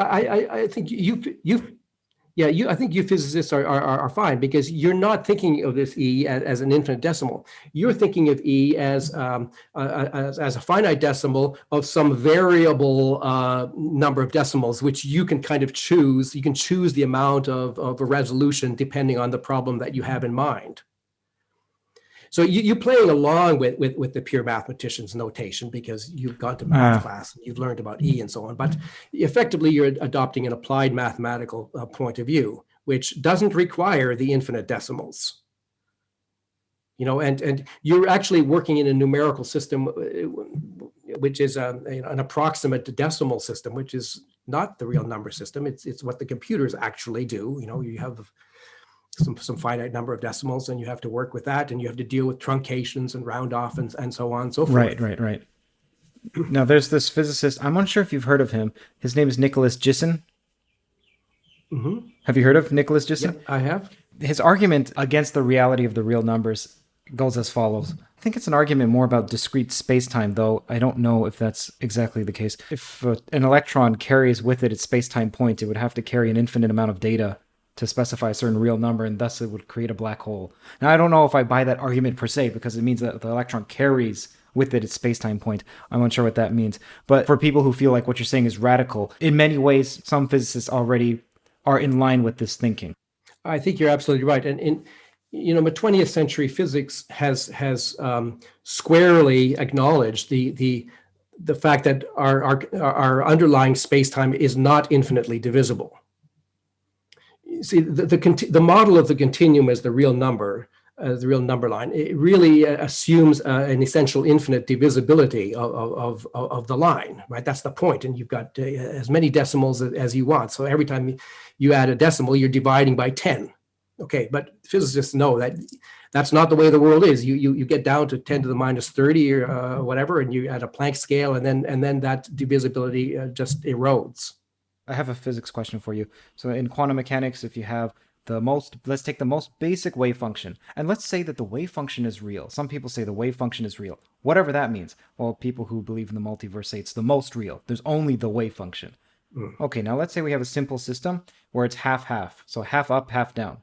I think you physicists are fine, because you're not thinking of this E as an infinite decimal. You're thinking of E as a finite decimal of some variable number of decimals, which you can kind of choose. You can choose the amount of a resolution depending on the problem that you have in mind. So you're playing along with the pure mathematician's notation because you've gone to math class and you've learned about E and so on. But effectively, you're adopting an applied mathematical point of view, which doesn't require the infinite decimals. And you're actually working in a numerical system, which is an approximate decimal system, which is not the real number system. It's what the computers actually do. You have some finite number of decimals, and you have to work with that, and you have to deal with truncations and round off and so on and so forth. Right. Now, there's this physicist, I'm unsure if you've heard of him. His name is Nicholas Gisin. Mm-hmm. Have you heard of Nicholas Gisin? Yeah, I have. His argument against the reality of the real numbers goes as follows. I think it's an argument more about discrete space-time, though I don't know if that's exactly the case. If an electron carries with it its space-time point, it would have to carry an infinite amount of data to specify a certain real number, and thus it would create a black hole. Now, I don't know if I buy that argument per se, because it means that the electron carries with it its space-time point. I'm unsure what that means. But for people who feel like what you're saying is radical, in many ways, some physicists already are in line with this thinking. I think you're absolutely right. And in 20th century physics has squarely acknowledged the fact that our underlying space-time is not infinitely divisible. See, the model of the continuum as the real number line, it really assumes an essential infinite divisibility of the line, right? That's the point. And you've got as many decimals as you want. So every time you add a decimal, you're dividing by 10. Okay, but physicists know that that's not the way the world is. You get down to 10 to the minus 30 or whatever, and you add a Planck scale, and then that divisibility just erodes. I have a physics question for you. So in quantum mechanics, if you have let's take the most basic wave function, and let's say that the wave function is real. Some people say the wave function is real, whatever that means. Well, people who believe in the multiverse say it's the most real. There's only the wave function. Okay, now let's say we have a simple system where it's half-half. So half up, half down.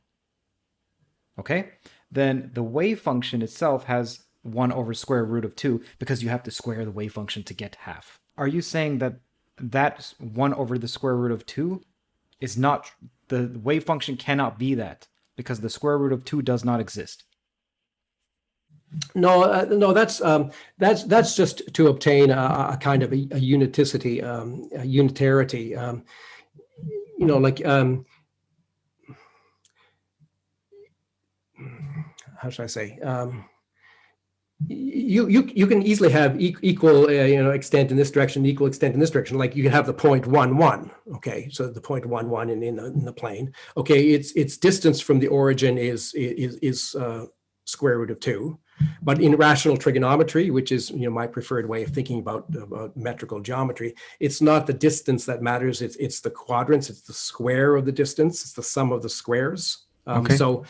Okay, then the wave function itself has 1 over square root of 2 because you have to square the wave function to get half. Are you saying that that 1 over the square root of 2 is not, the wave function cannot be that because the square root of 2 does not exist? No, no, that's just to obtain a kind of a uniticity, a unitarity. How should I say? You can easily have equal extent in this direction, equal extent in this direction. Like you can have the point 1, 1. Okay, so the point 1, 1 in the plane. Okay, its distance from the origin is square root of 2. But in rational trigonometry, which is my preferred way of thinking about metrical geometry, it's not the distance that matters. It's the quadrants. It's the square of the distance. It's the sum of the squares. So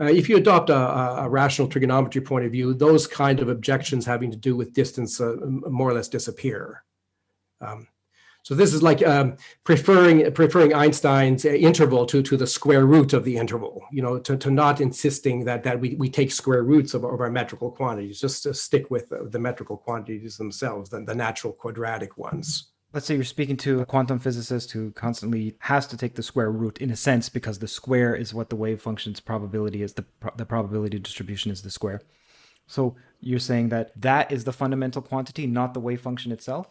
if you adopt a rational trigonometry point of view, those kind of objections having to do with distance more or less disappear. So this is like preferring Einstein's interval to the square root of the interval, to not insisting that we take square roots of our metrical quantities, just to stick with the metrical quantities themselves, the natural quadratic ones. Let's say you're speaking to a quantum physicist who constantly has to take the square root in a sense because the square is what the wave function's probability is, the probability distribution is the square. So you're saying that is the fundamental quantity, not the wave function itself?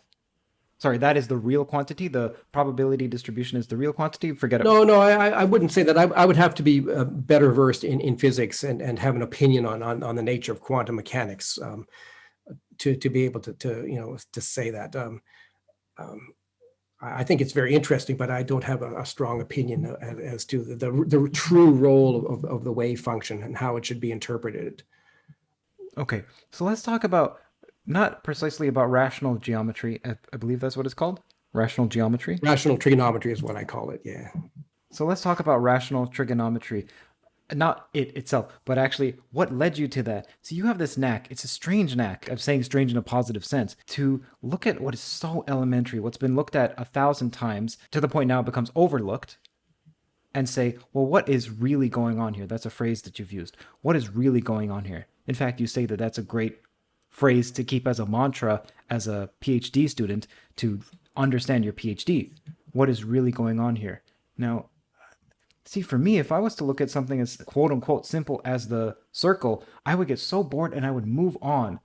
Sorry, that is the real quantity. The probability distribution is the real quantity. Forget it. No, I wouldn't say that. I would have to be better versed in physics and have an opinion on the nature of quantum mechanics to be able to say that. I think it's very interesting, but I don't have a strong opinion as to the true role of the wave function and how it should be interpreted. Okay, so let's talk about. Not precisely about rational geometry. I believe that's what it's called. Rational geometry. Rational trigonometry is what I call it. Yeah. So let's talk about rational trigonometry. Not it itself, but actually what led you to that. So you have this knack. It's a strange knack. I'm saying strange in a positive sense. To look at what is so elementary, what's been looked at 1,000 times, to the point now it becomes overlooked, and say, well, what is really going on here? That's a phrase that you've used. What is really going on here? In fact, you say that that's a great phrase to keep as a mantra as a PhD student to understand your PhD. What is really going on here? Now, see, for me, if I was to look at something as quote unquote simple as the circle, I would get so bored and I would move on.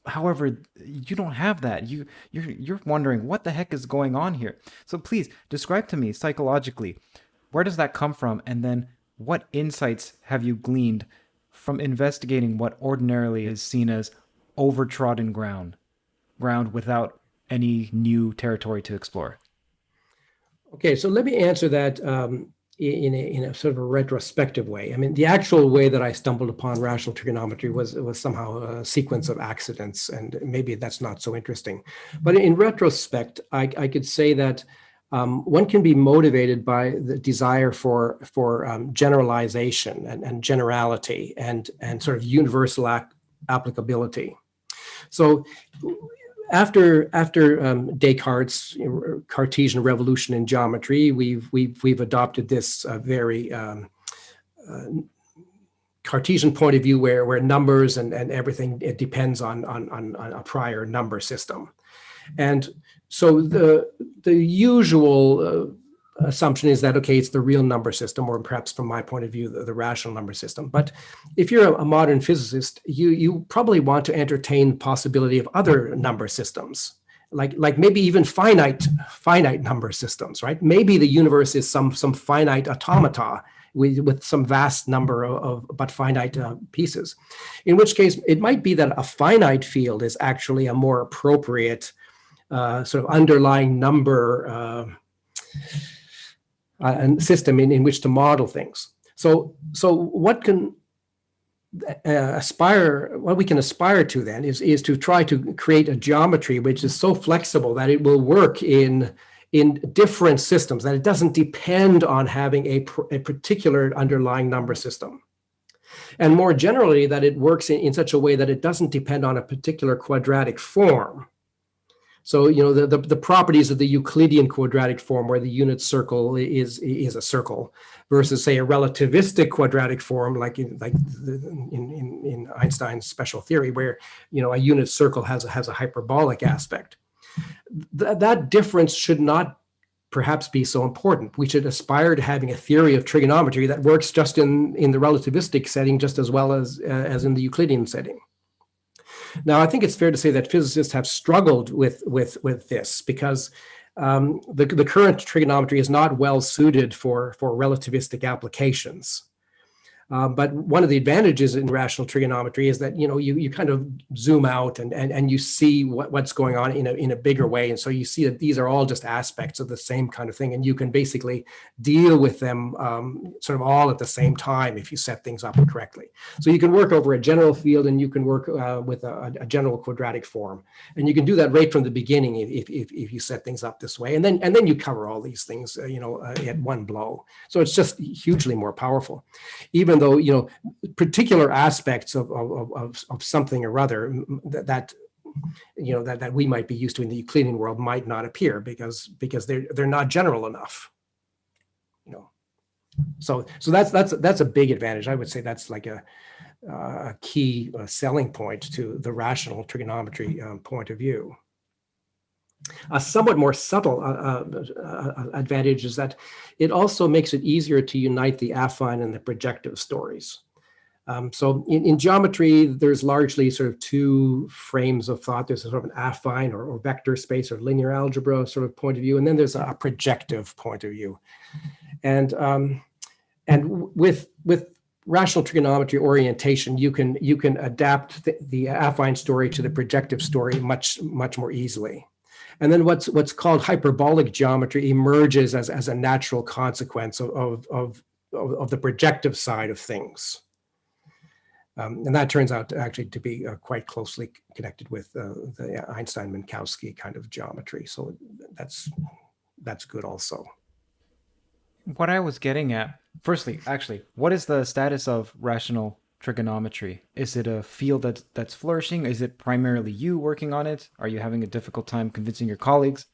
However, you don't have that. You're wondering what the heck is going on here. So please describe to me psychologically, where does that come from? And then what insights have you gleaned from investigating what ordinarily is seen as overtrodden ground without any new territory to explore? Okay, so let me answer that in a sort of a retrospective way. I mean, the actual way that I stumbled upon rational trigonometry was somehow a sequence of accidents, and maybe that's not so interesting. But in retrospect, I could say that one can be motivated by the desire for generalization and generality and sort of universal applicability. So after Descartes' Cartesian revolution in geometry, we've adopted this very Cartesian point of view where numbers and everything, it depends on a prior number system. And so the usual assumption is that, okay, it's the real number system, or perhaps from my point of view, the rational number system. But if you're a modern physicist, you probably want to entertain the possibility of other number systems, like maybe even finite number systems, right? Maybe the universe is some finite automata with some vast number of but finite pieces, in which case it might be that a finite field is actually a more appropriate sort of underlying number system in which to model things. So what we can aspire to then is to try to create a geometry which is so flexible that it will work in different systems, that it doesn't depend on having a particular underlying number system. And more generally, that it works in such a way that it doesn't depend on a particular quadratic form. So, the properties of the Euclidean quadratic form, where the unit circle is a circle, versus, say, a relativistic quadratic form, like in Einstein's special theory, where a unit circle has a hyperbolic aspect. That difference should not perhaps be so important. We should aspire to having a theory of trigonometry that works just in the relativistic setting just as well as in the Euclidean setting. Now, I think it's fair to say that physicists have struggled with this because the current trigonometry is not well suited for relativistic applications. But one of the advantages in rational trigonometry is that you kind of zoom out and you see what's going on in a bigger way, and so you see that these are all just aspects of the same kind of thing, and you can basically deal with them sort of all at the same time if you set things up correctly. So you can work over a general field, and you can work with a general quadratic form, and you can do that right from the beginning if you set things up this way, and then you cover all these things at one blow. So it's just hugely more powerful, even though particular aspects of something or other that we might be used to in the Euclidean world might not appear because they're not general enough. So that's a big advantage. I would say that's like a key selling point to the rational trigonometry point of view. A somewhat more subtle advantage is that it also makes it easier to unite the affine and the projective stories. So in geometry, there's largely sort of two frames of thought. There's sort of an affine or vector space or linear algebra sort of point of view, and then there's a projective point of view. And with rational trigonometry orientation, you can adapt the affine story to the projective story much more easily. And then what's called hyperbolic geometry emerges as a natural consequence of the projective side of things. And that turns out actually to be quite closely connected with the Einstein-Minkowski kind of geometry. So that's good also. What I was getting at, firstly, actually, what is the status of rational trigonometry? Is it a field that's flourishing? Is it primarily you working on it? Are you having a difficult time convincing your colleagues?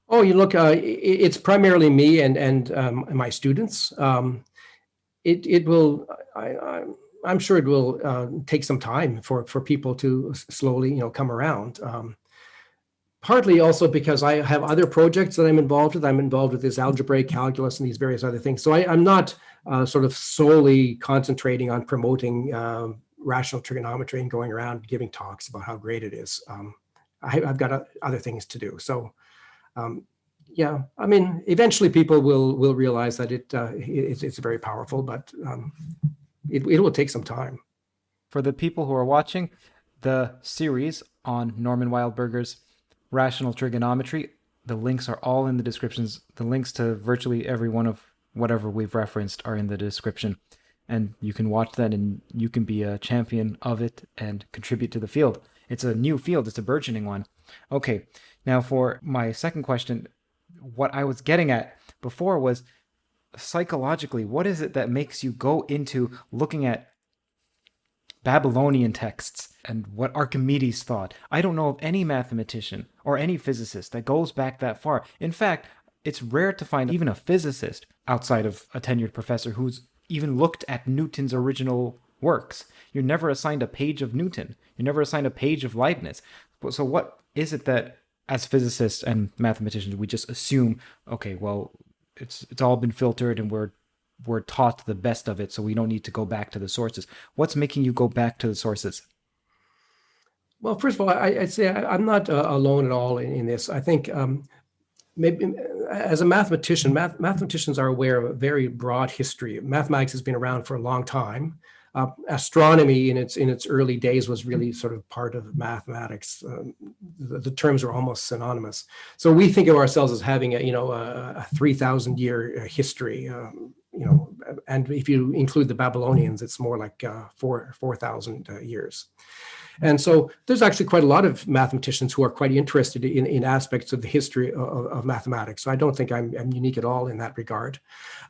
Oh, you look, it's primarily me and my students. It will, I'm sure it will take some time for people to slowly, come around. Partly also because I have other projects that I'm involved with. I'm involved with this algebraic calculus and these various other things. So I'm not sort of solely concentrating on promoting rational trigonometry and going around giving talks about how great it is. I've got other things to do. So yeah, I mean, eventually people will realize that it's very powerful, but it will take some time. For the people who are watching, the series on Norman Wildberger's Rational Trigonometry, the links are all in the descriptions. The links to virtually every one of whatever we've referenced are in the description. And you can watch that and you can be a champion of it and contribute to the field. It's a new field. It's a burgeoning one. Okay, now for my second question, what I was getting at before was psychologically, what is it that makes you go into looking at Babylonian texts and what Archimedes thought. I don't know of any mathematician or any physicist that goes back that far. In fact, it's rare to find even a physicist outside of a tenured professor who's even looked at Newton's original works. You're never assigned a page of Newton. You're never assigned a page of Leibniz. So what is it that, as physicists and mathematicians, we just assume, okay, well, it's all been filtered and we're taught the best of it, so we don't need to go back to the sources. What's making you go back to the sources? Well, first of all, I'd say I'm not alone at all in this. I think maybe as a mathematician, mathematicians are aware of a very broad history. Mathematics has been around for a long time. Astronomy in its early days was really sort of part of mathematics. The terms were almost synonymous. So we think of ourselves as having a 3,000 year history. And if you include the Babylonians, it's more like 4,000 years. And so there's actually quite a lot of mathematicians who are quite interested in aspects of the history of mathematics. So I don't think I'm unique at all in that regard.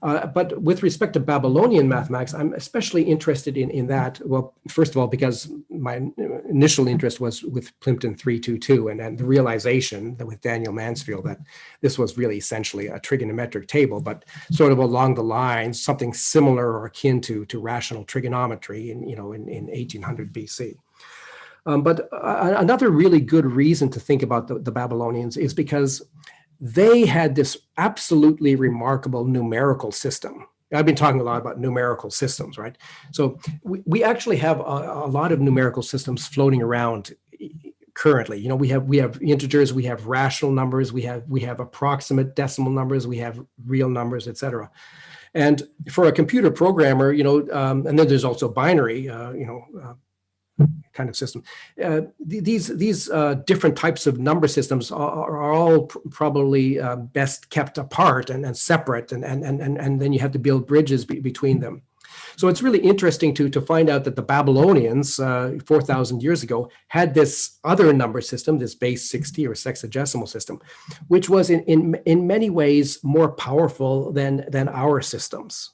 But with respect to Babylonian mathematics, I'm especially interested in that. Well, first of all, because my initial interest was with Plimpton 322 and the realization that with Daniel Mansfield that this was really essentially a trigonometric table, but sort of along the lines, something similar or akin to rational trigonometry in 1800 BC. But another really good reason to think about the Babylonians is because they had this absolutely remarkable numerical system. I've been talking a lot about numerical systems, right? So we actually have a lot of numerical systems floating around currently. We have integers, we have rational numbers, we have approximate decimal numbers, we have real numbers, etc. And for a computer programmer, and then there's also binary, kind of system. These different types of number systems are all probably best kept apart and separate, and then you have to build bridges between them. So it's really interesting to find out that the Babylonians 4,000 years ago had this other number system, this base 60 or sexagesimal system, which was in many ways more powerful than our systems.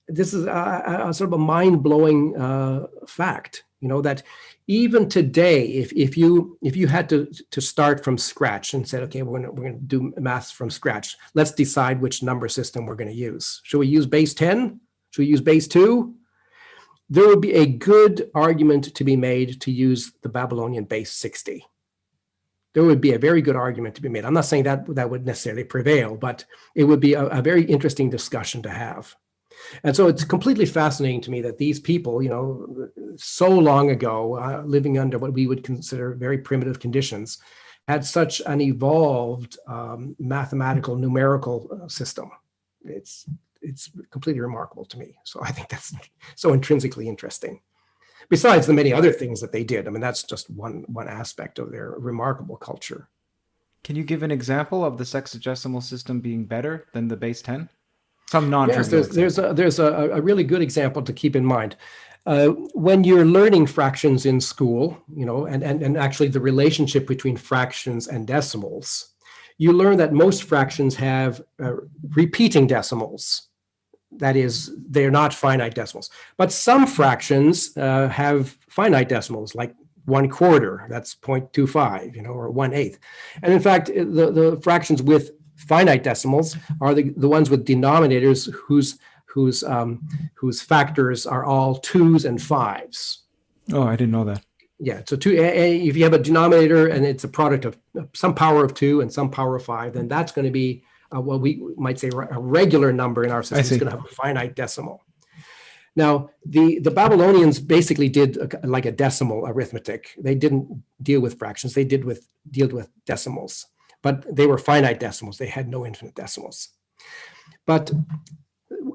This is a sort of a mind-blowing fact. That even today, if you had to start from scratch and said, okay, we're going to do maths from scratch, let's decide which number system we're going to use. Should we use base 10? Should we use base 2? There would be a good argument to be made to use the Babylonian base 60. There would be a very good argument to be made. I'm not saying that would necessarily prevail, but it would be a very interesting discussion to have. And so it's completely fascinating to me that these people, so long ago, living under what we would consider very primitive conditions, had such an evolved mathematical numerical system. It's completely remarkable to me. So I think that's so intrinsically interesting. Besides the many other things that they did, I mean, that's just one aspect of their remarkable culture. Can you give an example of the sexagesimal system being better than the base 10? Some non-trivial Yes, there's a really good example to keep in mind. When you're learning fractions in school, and actually the relationship between fractions and decimals, you learn that most fractions have repeating decimals. That is, they're not finite decimals. But some fractions have finite decimals, like 1/4, that's 0.25, or 1/8. And in fact, the fractions with finite decimals are the ones with denominators whose factors are all 2s and 5s. Oh, I didn't know that. Yeah, so if you have a denominator and it's a product of some power of 2 and some power of 5, then that's going to be what we might say a regular number in our system. It's going to have a finite decimal. Now, the Babylonians basically did like a decimal arithmetic. They didn't deal with fractions. They dealt with decimals. But they were finite decimals. They had no infinite decimals. But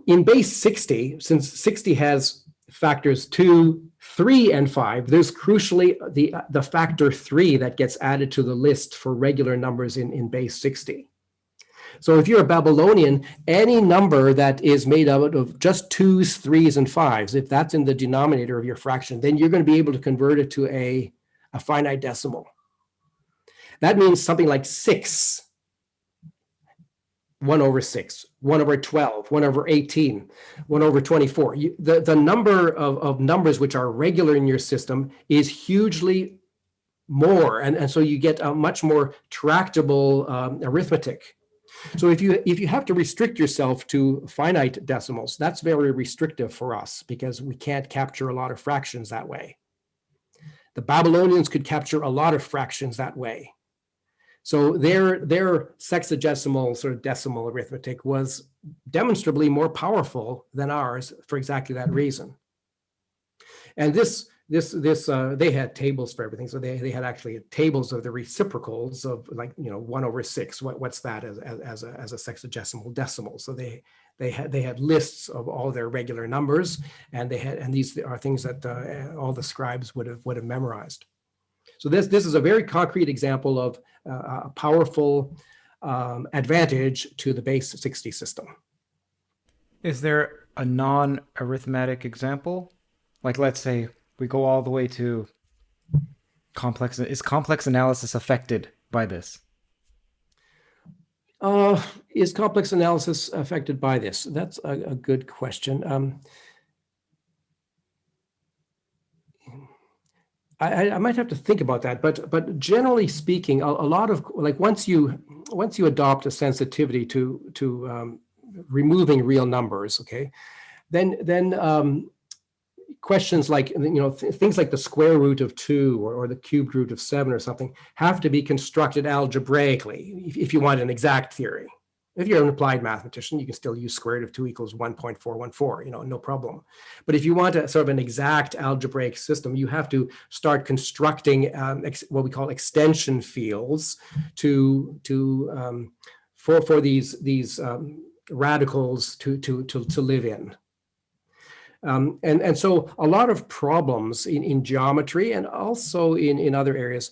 in base 60, since 60 has factors 2, 3, and 5, there's crucially the factor 3 that gets added to the list for regular numbers in base 60. So if you're a Babylonian, any number that is made out of just 2s, 3s, and 5s, if that's in the denominator of your fraction, then you're going to be able to convert it to a finite decimal. That means something like 6 1 over 6, 1 over 12, 1 over 18, 1 over 24. The number of numbers which are regular in your system is hugely more. And so you get a much more tractable arithmetic. So if you have to restrict yourself to finite decimals, that's very restrictive for us because we can't capture a lot of fractions that way. The Babylonians could capture a lot of fractions that way. So their sexagesimal sort of decimal arithmetic was demonstrably more powerful than ours for exactly that reason. And this they had tables for everything. So they had actually tables of the reciprocals of, like, 1 over 6. What's that as a sexagesimal decimal? So they had lists of all their regular numbers, and these are things that all the scribes would have memorized. So this is a very concrete example of a powerful advantage to the base 60 system. Is there a non-arithmetic example? Like, let's say we go all the way to complex. Is complex analysis affected by this? Is complex analysis affected by this? That's a good question. I might have to think about that, but generally speaking, a lot of, like, once you adopt a sensitivity to removing real numbers, okay, then questions like, things like the square root of 2 or the cubed root of 7 or something have to be constructed algebraically if you want an exact theory. If you're an applied mathematician, you can still use square root of 2 equals 1.414, no problem. But if you want a sort of an exact algebraic system, you have to start constructing what we call extension fields for these radicals to live in. And so a lot of problems in geometry and also in other areas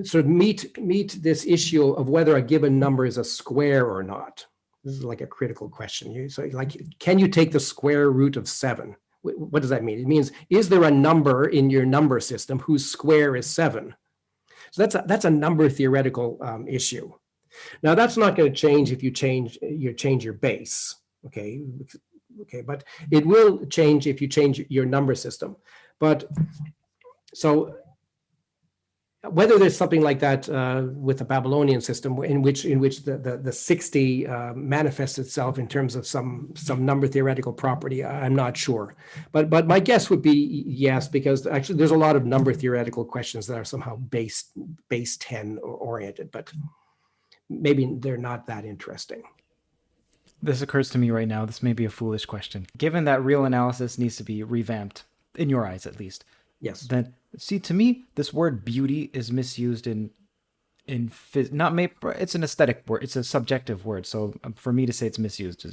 sort of meet this issue of whether a given number is a square or not. This is like a critical question. So, like, can you take the square root of 7? What does that mean? It means, is there a number in your number system whose square is 7? So that's a number theoretical issue. Now, that's not going to change if you change your base. Okay, but it will change if you change your number system. But so whether there's something like that with the Babylonian system in which the 60 manifests itself in terms of some number theoretical property, I'm not sure. But my guess would be yes, because actually there's a lot of number theoretical questions that are somehow base 10 oriented, but maybe they're not that interesting. This occurs to me right now. This may be a foolish question. Given that real analysis needs to be revamped, in your eyes at least. Yes. Then, see, to me, this word beauty is misused it's an aesthetic word. It's a subjective word. So for me to say it's misused,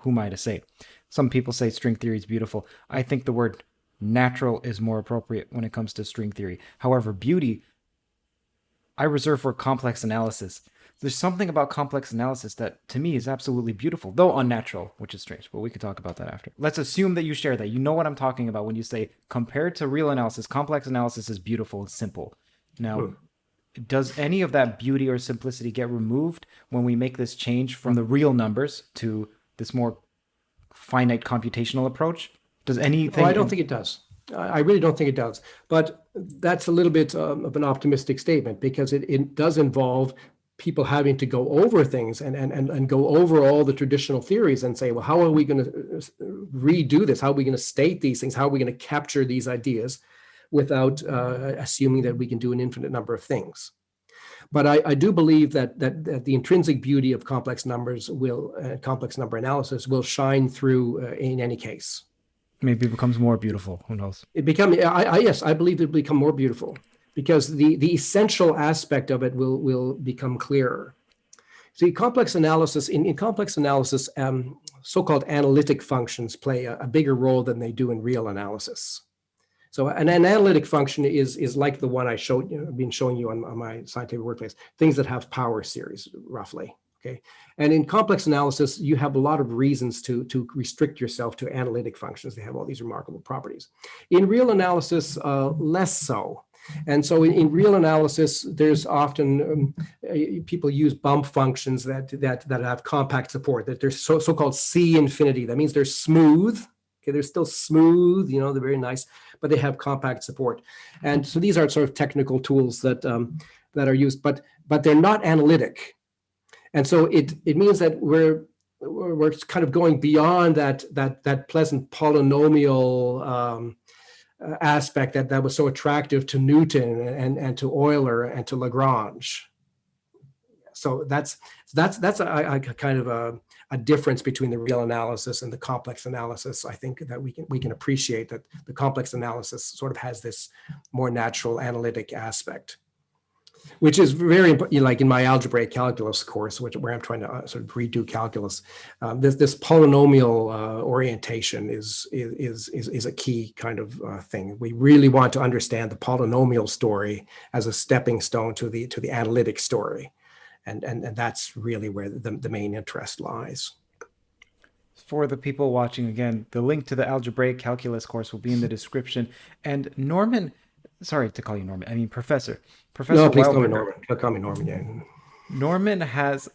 who am I to say? Some people say string theory is beautiful. I think the word natural is more appropriate when it comes to string theory. However, beauty, I reserve for complex analysis. There's something about complex analysis that, to me, is absolutely beautiful, though unnatural, which is strange, but we can talk about that after. Let's assume that you share that. You know what I'm talking about when you say, compared to real analysis, complex analysis is beautiful and simple. Now, does any of that beauty or simplicity get removed when we make this change from the real numbers to this more finite computational approach? Does anything... I don't think it does. I really don't think it does. But that's a little bit of an optimistic statement, because it does involve people having to go over things and go over all the traditional theories and say, well, how are we going to redo this? How are we going to state these things? How are we going to capture these ideas without assuming that we can do an infinite number of things? But I do believe that the intrinsic beauty of complex numbers complex number analysis will shine through in any case. Maybe it becomes more beautiful. Who knows? Yes, I believe it will become more beautiful, because the essential aspect of it will become clearer. See, complex analysis, in complex analysis, so-called analytic functions play a bigger role than they do in real analysis. So an analytic function is like the one I've been showing you on my scientific workplace, things that have power series, roughly. Okay, and in complex analysis, you have a lot of reasons to restrict yourself to analytic functions. They have all these remarkable properties. In real analysis, less so. And so in real analysis, there's often people use bump functions that have compact support, that they're so-called C infinity. That means they're smooth. Okay, they're still smooth, they're very nice, but they have compact support. And so these are sort of technical tools that are used, but they're not analytic. And so it means that we're kind of going beyond that pleasant polynomial aspect that was so attractive to Newton and to Euler and to Lagrange. So that's a kind of a difference between the real analysis and the complex analysis. I think that we can appreciate that the complex analysis sort of has this more natural analytic aspect, which is very important. Like in my algebraic calculus course, where I'm trying to sort of redo calculus, this polynomial orientation is a key kind of thing. We really want to understand the polynomial story as a stepping stone to the analytic story. And that's really where the main interest lies. For the people watching, again, the link to the algebraic calculus course will be in the description. And Norman, sorry to call you Norman, I mean Professor No, please Wildberger, call me Norman. Call me Norman, yeah. Norman has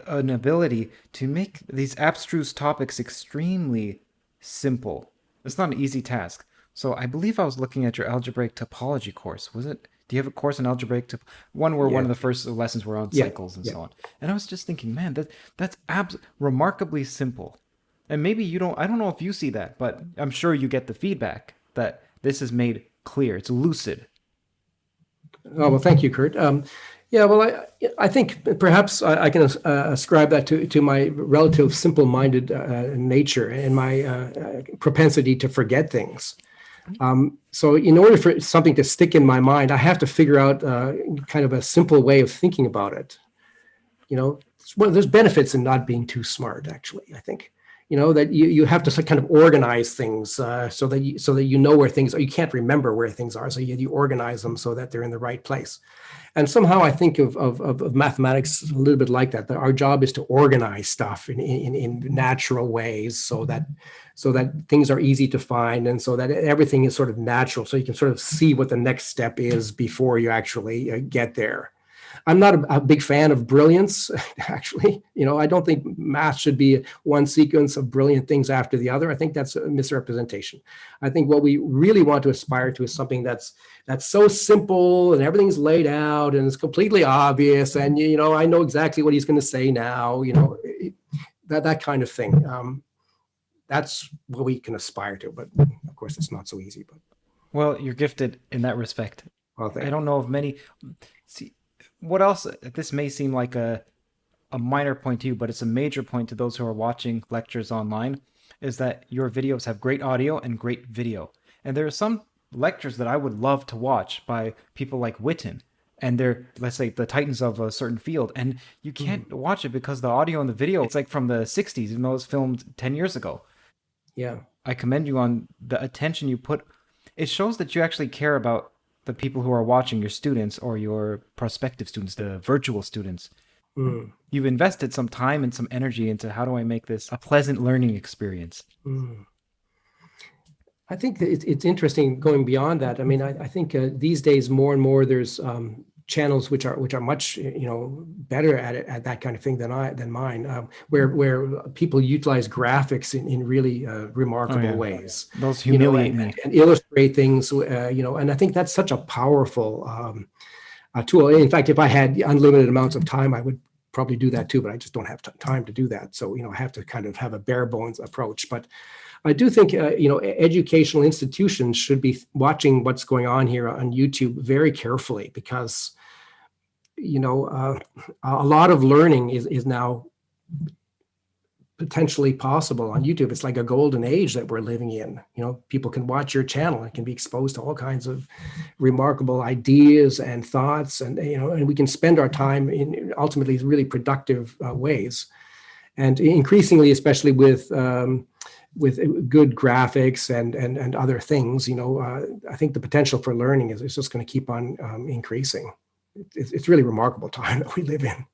an ability to make these abstruse topics extremely simple. It's not an easy task. So I believe I was looking at your algebraic topology course. Was it? Do you have a course on algebraic one where one of the first lessons were on cycles and so on? And I was just thinking, man, that's remarkably simple. And maybe I don't know if you see that, but I'm sure you get the feedback that this is made clear. It's lucid. Oh, well, thank you, Kurt. Yeah, well, I think perhaps I can ascribe that to my relative simple-minded nature and my propensity to forget things. So in order for something to stick in my mind, I have to figure out kind of a simple way of thinking about it. Well, there's benefits in not being too smart, actually, I think. That you have to kind of organize things so that you know where things are. You can't remember where things are, so you organize them so that they're in the right place. And somehow I think of mathematics a little bit like that. That our job is to organize stuff in natural ways, so that things are easy to find, and so that everything is sort of natural, so you can sort of see what the next step is before you actually get there. I'm not a big fan of brilliance, actually. I don't think math should be one sequence of brilliant things after the other. I think that's a misrepresentation. I think what we really want to aspire to is something that's so simple and everything's laid out and it's completely obvious. And, I know exactly what he's going to say now, that kind of thing. That's what we can aspire to. But of course, it's not so easy. But well, you're gifted in that respect. Well, I don't know of many. See, what else? This may seem like a minor point to you, but it's a major point to those who are watching lectures online, is that your videos have great audio and great video. And there are some lectures that I would love to watch by people like Witten, and they're, let's say, the titans of a certain field, and you can't watch it because the audio and the video, it's like from the 60s, even though it was filmed 10 years ago. Yeah. I commend you on the attention you put. It shows that you actually care about the people who are watching, your students or your prospective students, the virtual students. You've invested some time and some energy into how do I make this a pleasant learning experience. I think that it's interesting going beyond that. I mean, I think these days more and more there's channels which are much better at that kind of thing than mine, where people utilize graphics in really remarkable ways. Those humiliate me. And illustrate things, and I think that's such a powerful tool. In fact, if I had unlimited amounts of time, I would probably do that too, but I just don't have time to do that. So, I have to kind of have a bare bones approach. But I do think, educational institutions should be watching what's going on here on YouTube very carefully, because a lot of learning is now potentially possible on YouTube. It's like a golden age that we're living in. People can watch your channel and can be exposed to all kinds of remarkable ideas and thoughts, and and we can spend our time in ultimately really productive ways. And increasingly, especially with good graphics and other things, I think the potential for learning is just going to keep on increasing. It's really remarkable time that we live in.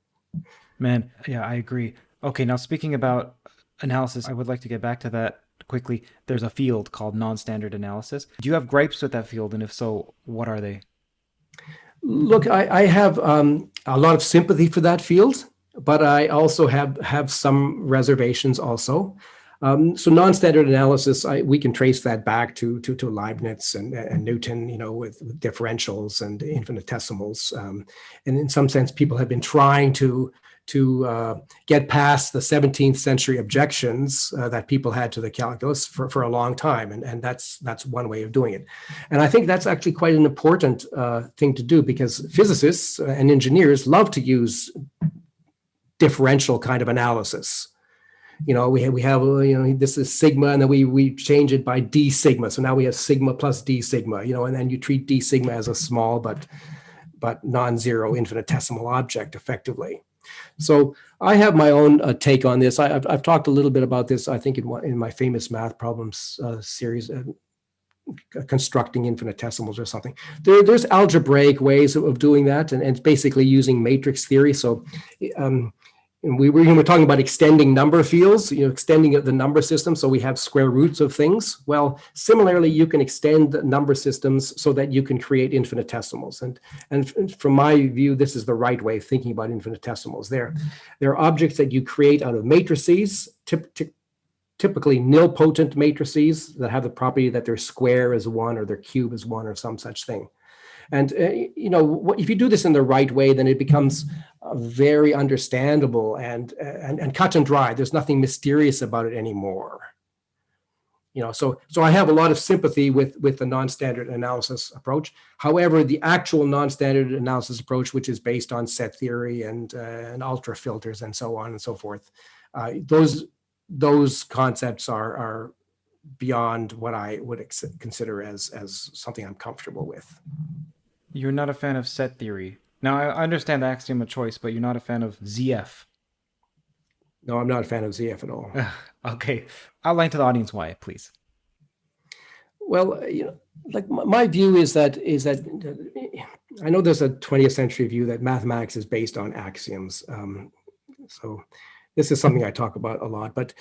Man, yeah, I agree. Okay, now speaking about analysis, I would like to get back to that quickly. There's a field called non-standard analysis. Do you have gripes with that field? And if so, what are they? Look, I have a lot of sympathy for that field, but I also have some reservations also. So non-standard analysis, we can trace that back to Leibniz and Newton, with differentials and infinitesimals. And in some sense, people have been trying to get past the 17th century objections that people had to the calculus for a long time. And that's one way of doing it. And I think that's actually quite an important thing to do, because physicists and engineers love to use differential kind of analysis. We have this is sigma, and then we change it by d sigma. So now we have sigma plus d sigma, and then you treat d sigma as a small but non-zero infinitesimal object effectively. So I have my own take on this. I've talked a little bit about this, I think, in my famous math problems series, constructing infinitesimals or something. There's algebraic ways of doing that, and it's basically using matrix theory. So and we were talking about extending number fields, extending the number system, so we have square roots of things. Well, similarly, you can extend number systems so that you can create infinitesimals. And from my view, this is the right way of thinking about infinitesimals. They're objects that you create out of matrices, typically nilpotent matrices that have the property that their square is 1 or their cube is 1 or some such thing. And, if you do this in the right way, then it becomes very understandable and cut and dry. There's nothing mysterious about it anymore. So I have a lot of sympathy with the non-standard analysis approach. However, the actual non-standard analysis approach, which is based on set theory and ultra filters and so on and so forth, those concepts are beyond what I would consider as something I'm comfortable with. You're not a fan of set theory. Now, I understand the axiom of choice, but you're not a fan of ZF. No, I'm not a fan of ZF at all. Okay. Outline to the audience why, please. Well, like my view is that I know there's a 20th century view that mathematics is based on axioms. So this is something I talk about a lot, but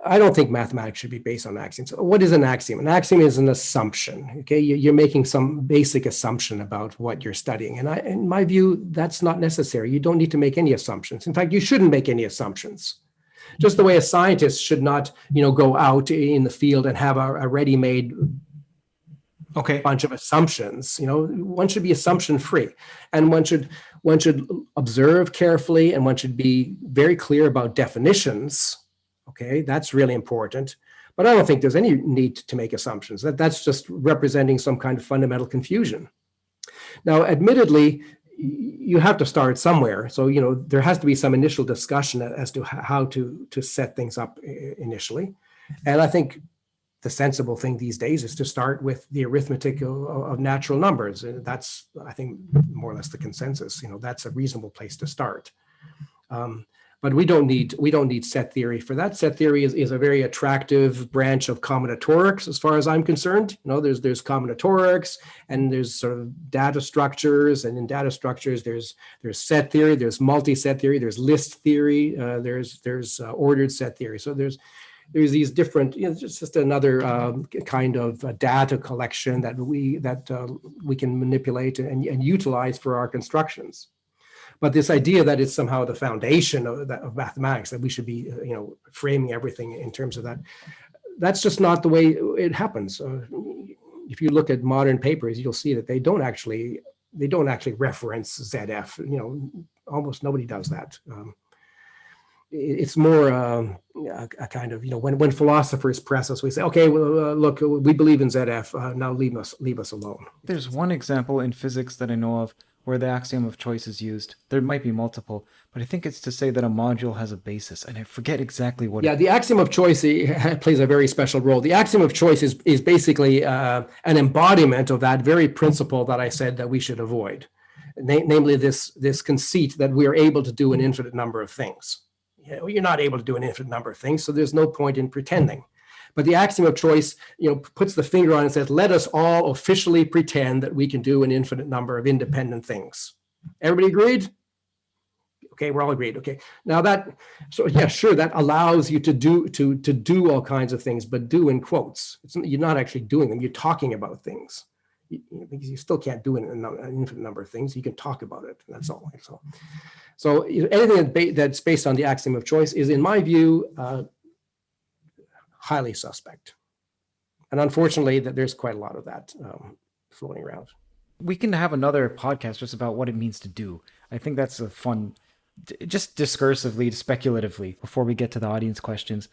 I don't think mathematics should be based on axioms. What is an axiom? An axiom is an assumption. Okay, you're making some basic assumption about what you're studying, and in my view, that's not necessary. You don't need to make any assumptions. In fact, you shouldn't make any assumptions. Just the way a scientist should not, go out in the field and have a ready-made bunch of assumptions. One should be assumption-free, and one should observe carefully, and one should be very clear about definitions. Okay, that's really important. But I don't think there's any need to make assumptions. That's just representing some kind of fundamental confusion. Now, admittedly, you have to start somewhere. So, there has to be some initial discussion as to how to set things up initially. And I think the sensible thing these days is to start with the arithmetic of natural numbers. And that's, I think, more or less the consensus. That's a reasonable place to start. But we don't need set theory for that. Set theory is a very attractive branch of combinatorics, as far as I'm concerned. There's combinatorics, and there's sort of data structures, and in data structures there's set theory, there's multi-set theory, there's list theory, there's ordered set theory. So there's these different, just another kind of data collection that we can manipulate and utilize for our constructions. But this idea that it's somehow the foundation of mathematics, that we should be, framing everything in terms of that, that's just not the way it happens. If you look at modern papers, you'll see that they don't actually reference ZF. Almost nobody does that. It's more a kind of, when philosophers press us, we say, okay, well, look, we believe in ZF. Now leave us alone. There's one example in physics that I know of where the axiom of choice is used. There might be multiple, but I think it's to say that a module has a basis, and I forget exactly what. Yeah, the axiom of choice plays a very special role. The axiom of choice is basically an embodiment of that very principle that I said that we should avoid, namely this conceit that we are able to do an infinite number of things. You're not able to do an infinite number of things, so there's no point in pretending. But the axiom of choice, puts the finger on it and says, let us all officially pretend that we can do an infinite number of independent things. Everybody agreed? Okay, we're all agreed. Okay, now that allows you to do all kinds of things, but do in quotes. You're not actually doing them. You're talking about things. because you still can't do an infinite number of things. You can talk about it, and that's all. So anything that's based on the axiom of choice is, in my view, highly suspect. And unfortunately, that there's quite a lot of that floating around. We can have another podcast just about what it means to do. I think that's a fun, just discursively, speculatively, before we get to the audience questions.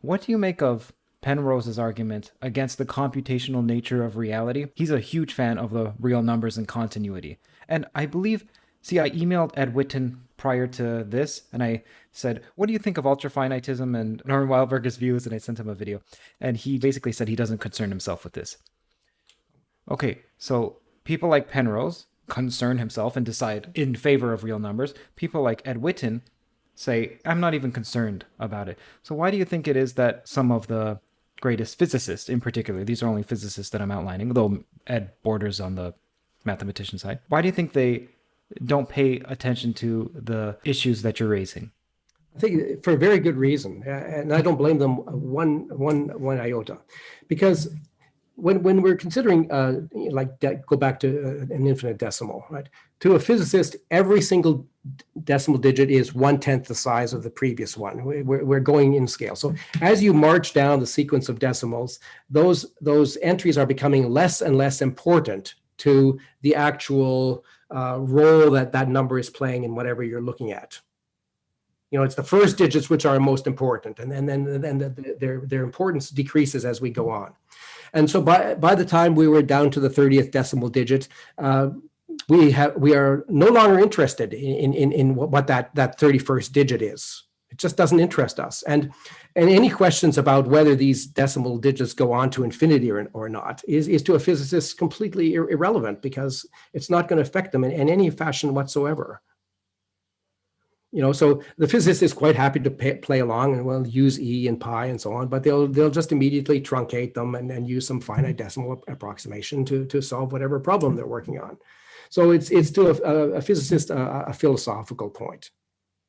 What do you make of Penrose's argument against the computational nature of reality? He's a huge fan of the real numbers and continuity. And I believe, I emailed Ed Witten prior to this, and I said, what do you think of ultrafinitism and Norman Wildberger's views? And I sent him a video. And he basically said he doesn't concern himself with this. Okay, so people like Penrose concern himself and decide in favor of real numbers. People like Ed Witten say, I'm not even concerned about it. So why do you think it is that some of the greatest physicists in particular, these are only physicists that I'm outlining, though Ed borders on the mathematician side, why do you think they don't pay attention to the issues that you're raising? I think for a very good reason, and I don't blame them one iota, because when we're considering go back to an infinite decimal, right? To a physicist, every single decimal digit is 1/10 the size of the previous one. We're going in scale. So as you march down the sequence of decimals, those entries are becoming less and less important to the actual role that number is playing in whatever you're looking at. It's the first digits which are most important, and then their importance decreases as we go on. And so by the time we were down to the 30th decimal digit, we are no longer interested in what that 31st digit is. It just doesn't interest us. And any questions about whether these decimal digits go on to infinity or not is to a physicist completely irrelevant, because it's not going to affect them in any fashion whatsoever. So the physicist is quite happy to play along and use e and pi and so on, but they'll just immediately truncate them and use some finite decimal approximation to solve whatever problem they're working on. So it's to a physicist a philosophical point.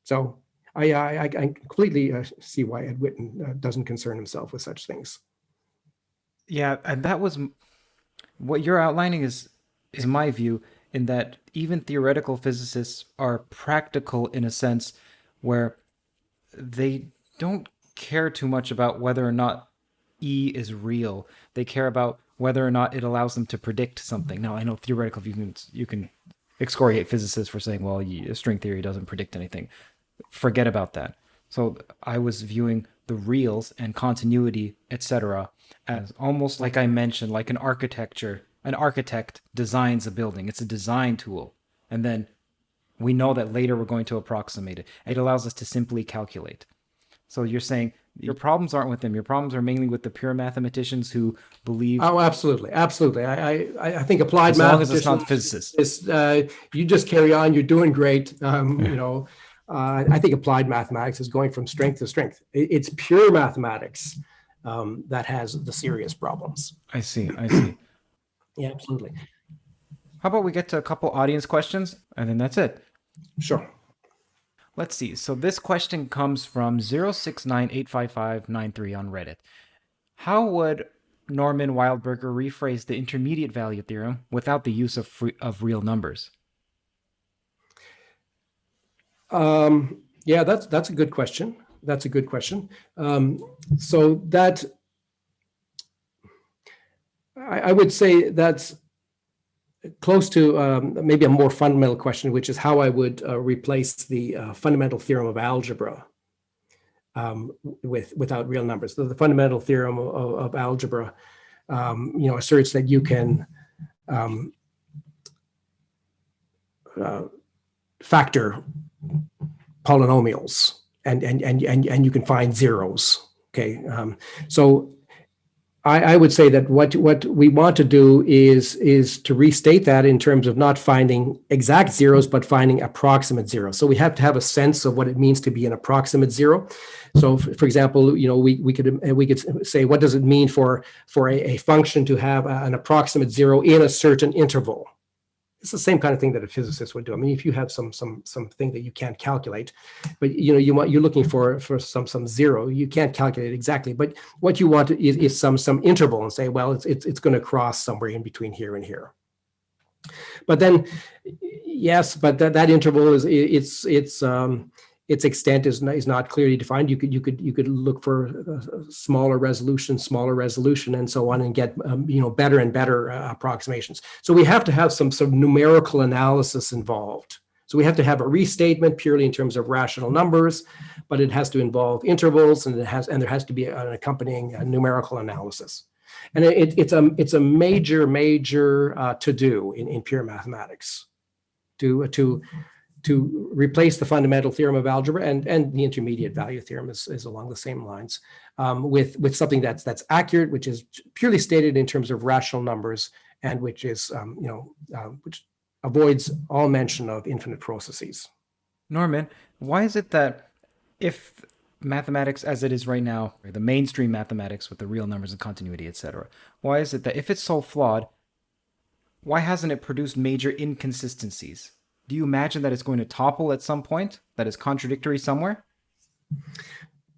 So I completely see why Ed Witten doesn't concern himself with such things. Yeah, and that was what you're outlining is my view, in that even theoretical physicists are practical in a sense where they don't care too much about whether or not E is real. They care about whether or not it allows them to predict something. Now, I know theoretical you can excoriate physicists for saying, well, string theory doesn't predict anything. Forget about that. So I was viewing the reals and continuity, etc., as almost like I mentioned, like an architect designs a building. It's a design tool. And then we know that later we're going to approximate it. It allows us to simply calculate. So you're saying your problems aren't with them. Your problems are mainly with the pure mathematicians who believe... Oh, absolutely. Absolutely. I think applied as long as it's not physicists. You just carry on. You're doing great. I think applied mathematics is going from strength to strength. It's pure mathematics that has the serious problems. I see. Yeah, absolutely. How about we get to a couple audience questions, and then that's it? Sure. Let's see. So this question comes from 069855593 on Reddit. How would Norman Wildberger rephrase the intermediate value theorem without the use of real numbers? Yeah, that's a good question. So that I would say that's close to maybe a more fundamental question, which is how I would replace the fundamental theorem of algebra without real numbers. So the fundamental theorem of algebra, asserts that you can factor polynomials and you can find zeros. Okay, so I would say that what we want to do is to restate that in terms of not finding exact zeros, but finding approximate zeros. So we have to have a sense of what it means to be an approximate zero. So, for example, we could say, what does it mean for a function to have an approximate zero in a certain interval? it's the same kind of thing that a physicist would do. I mean, if you have something that you can't calculate, but you're looking for some zero, you can't calculate exactly, but what you want is some interval and say, well, it's going to cross somewhere in between here and here. But then, yes, but that interval is its extent is not clearly defined. You could look for smaller resolution, and so on, and get better and better approximations. So we have to have some sort of numerical analysis involved. So we have to have a restatement purely in terms of rational numbers, but it has to involve intervals, and there has to be an accompanying numerical analysis. And it's a major to do in pure mathematics to replace the fundamental theorem of algebra and the intermediate value theorem is along the same lines, with something that's accurate, which is purely stated in terms of rational numbers, and which is which avoids all mention of infinite processes. Norman, why is it that if mathematics as it is right now, or the mainstream mathematics with the real numbers and continuity, etc., why is it that if it's so flawed, why hasn't it produced major inconsistencies? Do you imagine that it's going to topple at some point, that is contradictory somewhere?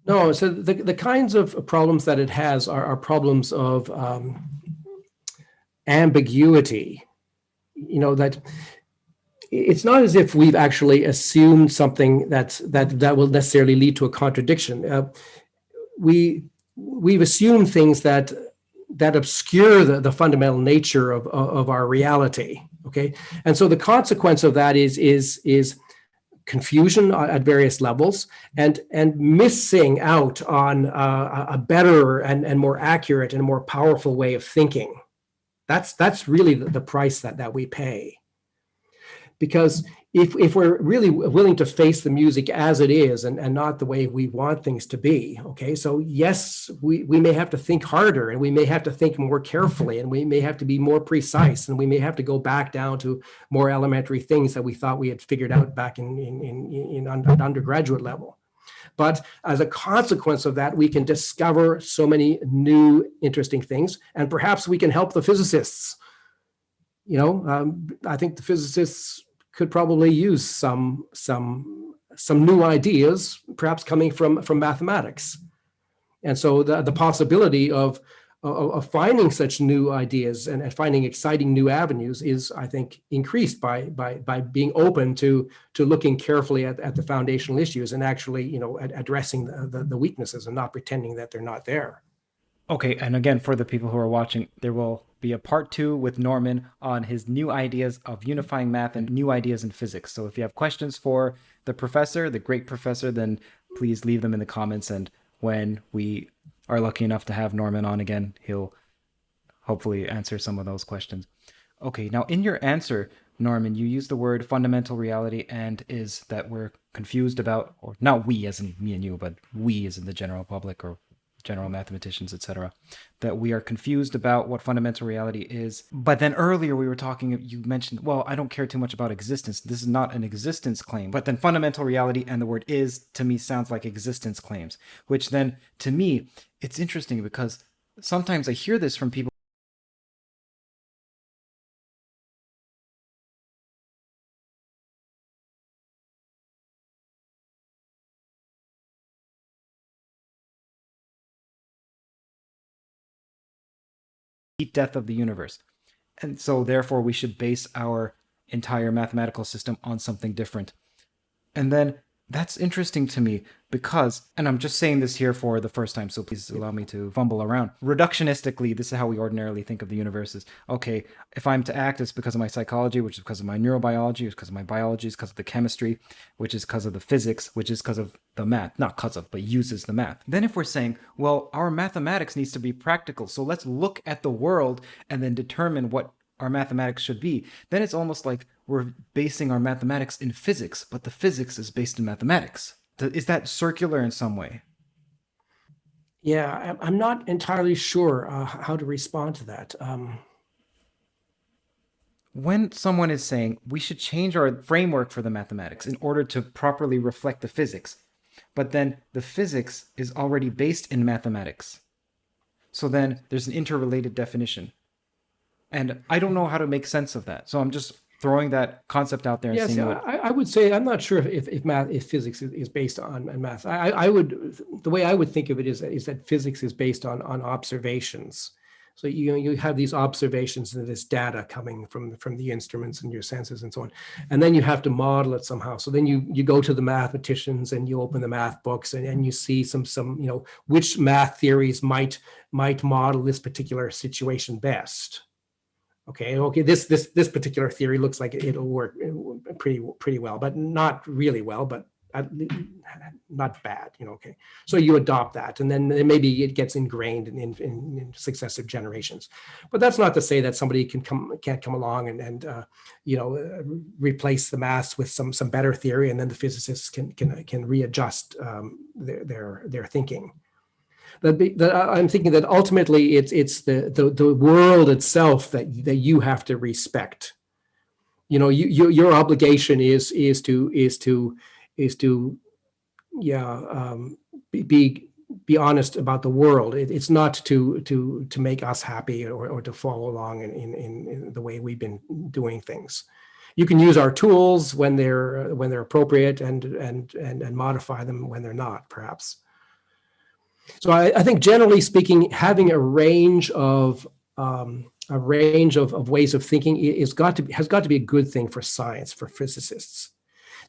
No, so the kinds of problems that it has are problems of ambiguity. That it's not as if we've actually assumed something that will necessarily lead to a contradiction. We've assumed things that obscure the fundamental nature of our reality. Okay, and so the consequence of that is confusion at various levels, and missing out on a better and more accurate and more powerful way of thinking. That's really the price that we pay. Because if we're really willing to face the music as it is and not the way we want things to be, okay, so yes, we may have to think harder, and we may have to think more carefully, and we may have to be more precise, and we may have to go back down to more elementary things that we thought we had figured out back in undergraduate level. But as a consequence of that, we can discover so many new interesting things, and perhaps we can help the physicists. I think the physicists could probably use some new ideas, perhaps coming from mathematics. And so the possibility of finding such new ideas and finding exciting new avenues is, I think, increased by being open to looking carefully at the foundational issues and actually, addressing the weaknesses and not pretending that they're not there. Okay, and again, for the people who are watching, there will be a part 2 with Norman on his new ideas of unifying math and new ideas in physics. So if you have questions for the professor, the great professor, then please leave them in the comments. And when we are lucky enough to have Norman on again, he'll hopefully answer some of those questions. Okay, now in your answer, Norman, you use the word fundamental reality, and is that we're confused about, or not we as in me and you, but we as in the general public or general mathematicians, etc., that we are confused about what fundamental reality is. But then earlier we were talking, you mentioned, well, I don't care too much about existence. This is not an existence claim. But then fundamental reality and the word is, to me, sounds like existence claims, which then, to me, it's interesting because sometimes I hear this from people. Death of the universe. And so therefore we should base our entire mathematical system on something different. And then that's interesting to me because, and I'm just saying this here for the first time, so please allow me to fumble around. Reductionistically, this is how we ordinarily think of the universe is, okay, if I'm to act, it's because of my psychology, which is because of my neurobiology, it's because of my biology, it's because of the chemistry, which is because of the physics, which is because of the math, not because of, but uses the math. Then if we're saying, well, our mathematics needs to be practical, so let's look at the world and then determine what our mathematics should be, then it's almost like we're basing our mathematics in physics, but the physics is based in mathematics. Is that circular in some way? Yeah, I'm not entirely sure how to respond to that. When someone is saying we should change our framework for the mathematics in order to properly reflect the physics, but then the physics is already based in mathematics, so then there's an interrelated definition. And I don't know how to make sense of that. So I'm just throwing that concept out there and Yes, seeing yeah, I would say I'm not sure if physics is based on math. I would, the way I would think of it is that physics is based on observations. So you have these observations and this data coming from the instruments and your senses and so on, and then you have to model it somehow. So then you go to the mathematicians and you open the math books and you see some which math theories might model this particular situation best. Okay, this particular theory looks like it'll work pretty well, but not really well, but not bad, okay. So you adopt that, and then maybe it gets ingrained in successive generations. But that's not to say that somebody can't come along and replace the maths with some better theory, and then the physicists can readjust their thinking. I'm thinking that ultimately it's the world itself that you have to respect. Your obligation is to be honest about the world. It's not to make us happy or to follow along in the way we've been doing things. You can use our tools when they're appropriate and modify them when they're not, perhaps. So I think generally speaking, having a range of ways of thinking has got to be a good thing for science, for physicists.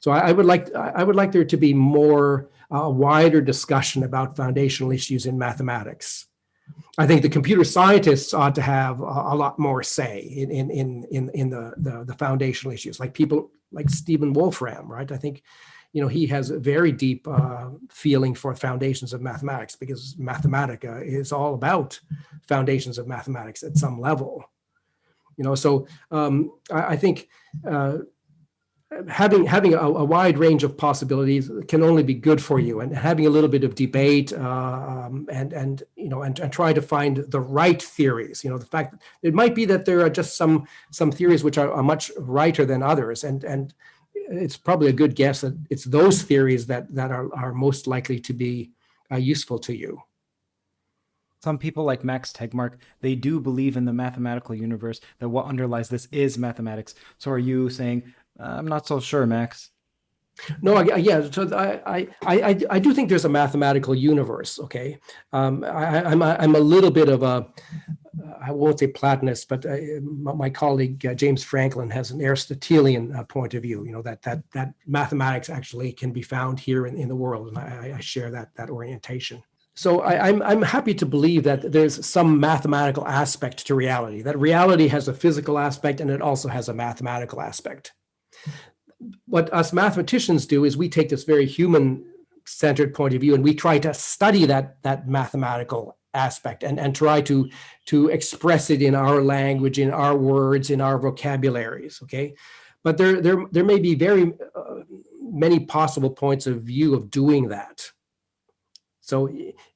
So I would like there to be more wider discussion about foundational issues in mathematics. I think the computer scientists ought to have a lot more say in the foundational issues, like people like Stephen Wolfram, right? I think he has a very deep feeling for foundations of mathematics, because Mathematica is all about foundations of mathematics at some level. So I think having a wide range of possibilities can only be good for you, and having a little bit of debate and trying to find the right theories. The fact that it might be that there are just some theories which are much righter than others, and it's probably a good guess that it's those theories that are most likely to be useful to you. some people like Max Tegmark, they do believe in the mathematical universe, that what underlies this is mathematics. So are you saying, I'm not so sure, Max? No, yeah. So I do think there's a mathematical universe. Okay, I'm a little bit of a, I won't say Platonist, but my colleague James Franklin has an Aristotelian point of view. That mathematics actually can be found here in the world, and I share that orientation. So I'm happy to believe that there's some mathematical aspect to reality. That reality has a physical aspect, and it also has a mathematical aspect. What us mathematicians do is we take this very human-centered point of view, and we try to study that mathematical aspect and try to express it in our language, in our words, in our vocabularies. Okay, but there may be very many possible points of view of doing that. So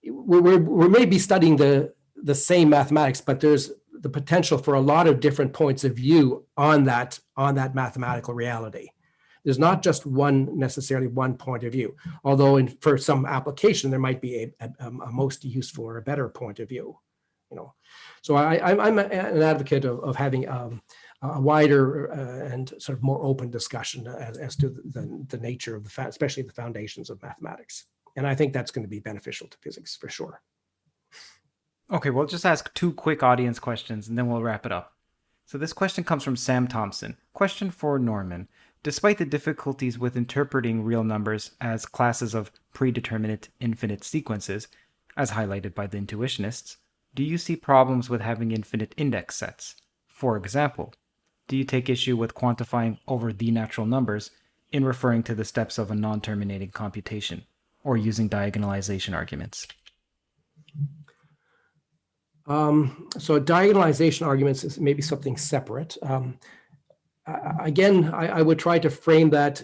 we may be studying the same mathematics, but there's the potential for a lot of different points of view on that mathematical reality. There's not just necessarily one point of view, although for some application there might be a most useful or a better point of view. So I'm an advocate of having a wider and sort of more open discussion as to the nature of especially the foundations of mathematics, and I think that's going to be beneficial to physics for sure. Okay, we'll just ask 2 quick audience questions and then we'll wrap it up. So this question comes from Sam Thompson. Question for Norman. Despite the difficulties with interpreting real numbers as classes of predeterminate infinite sequences, as highlighted by the intuitionists, do you see problems with having infinite index sets? For example, do you take issue with quantifying over the natural numbers in referring to the steps of a non-terminating computation, or using diagonalization arguments? So diagonalization arguments is maybe something separate. Again, I would try to frame that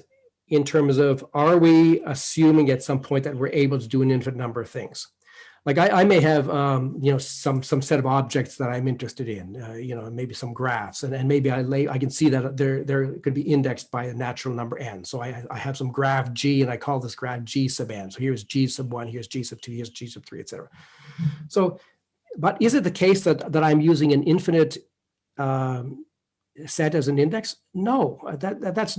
in terms of, are we assuming at some point that we're able to do an infinite number of things? Like I may have some set of objects that I'm interested in, maybe some graphs, and maybe I can see that they're could be indexed by a natural number n. So I have some graph G, and I call this graph G sub n. So here's G sub 1, here's G sub 2, here's G sub 3, etc. So, but is it the case that I'm using an infinite set as an index? No, that's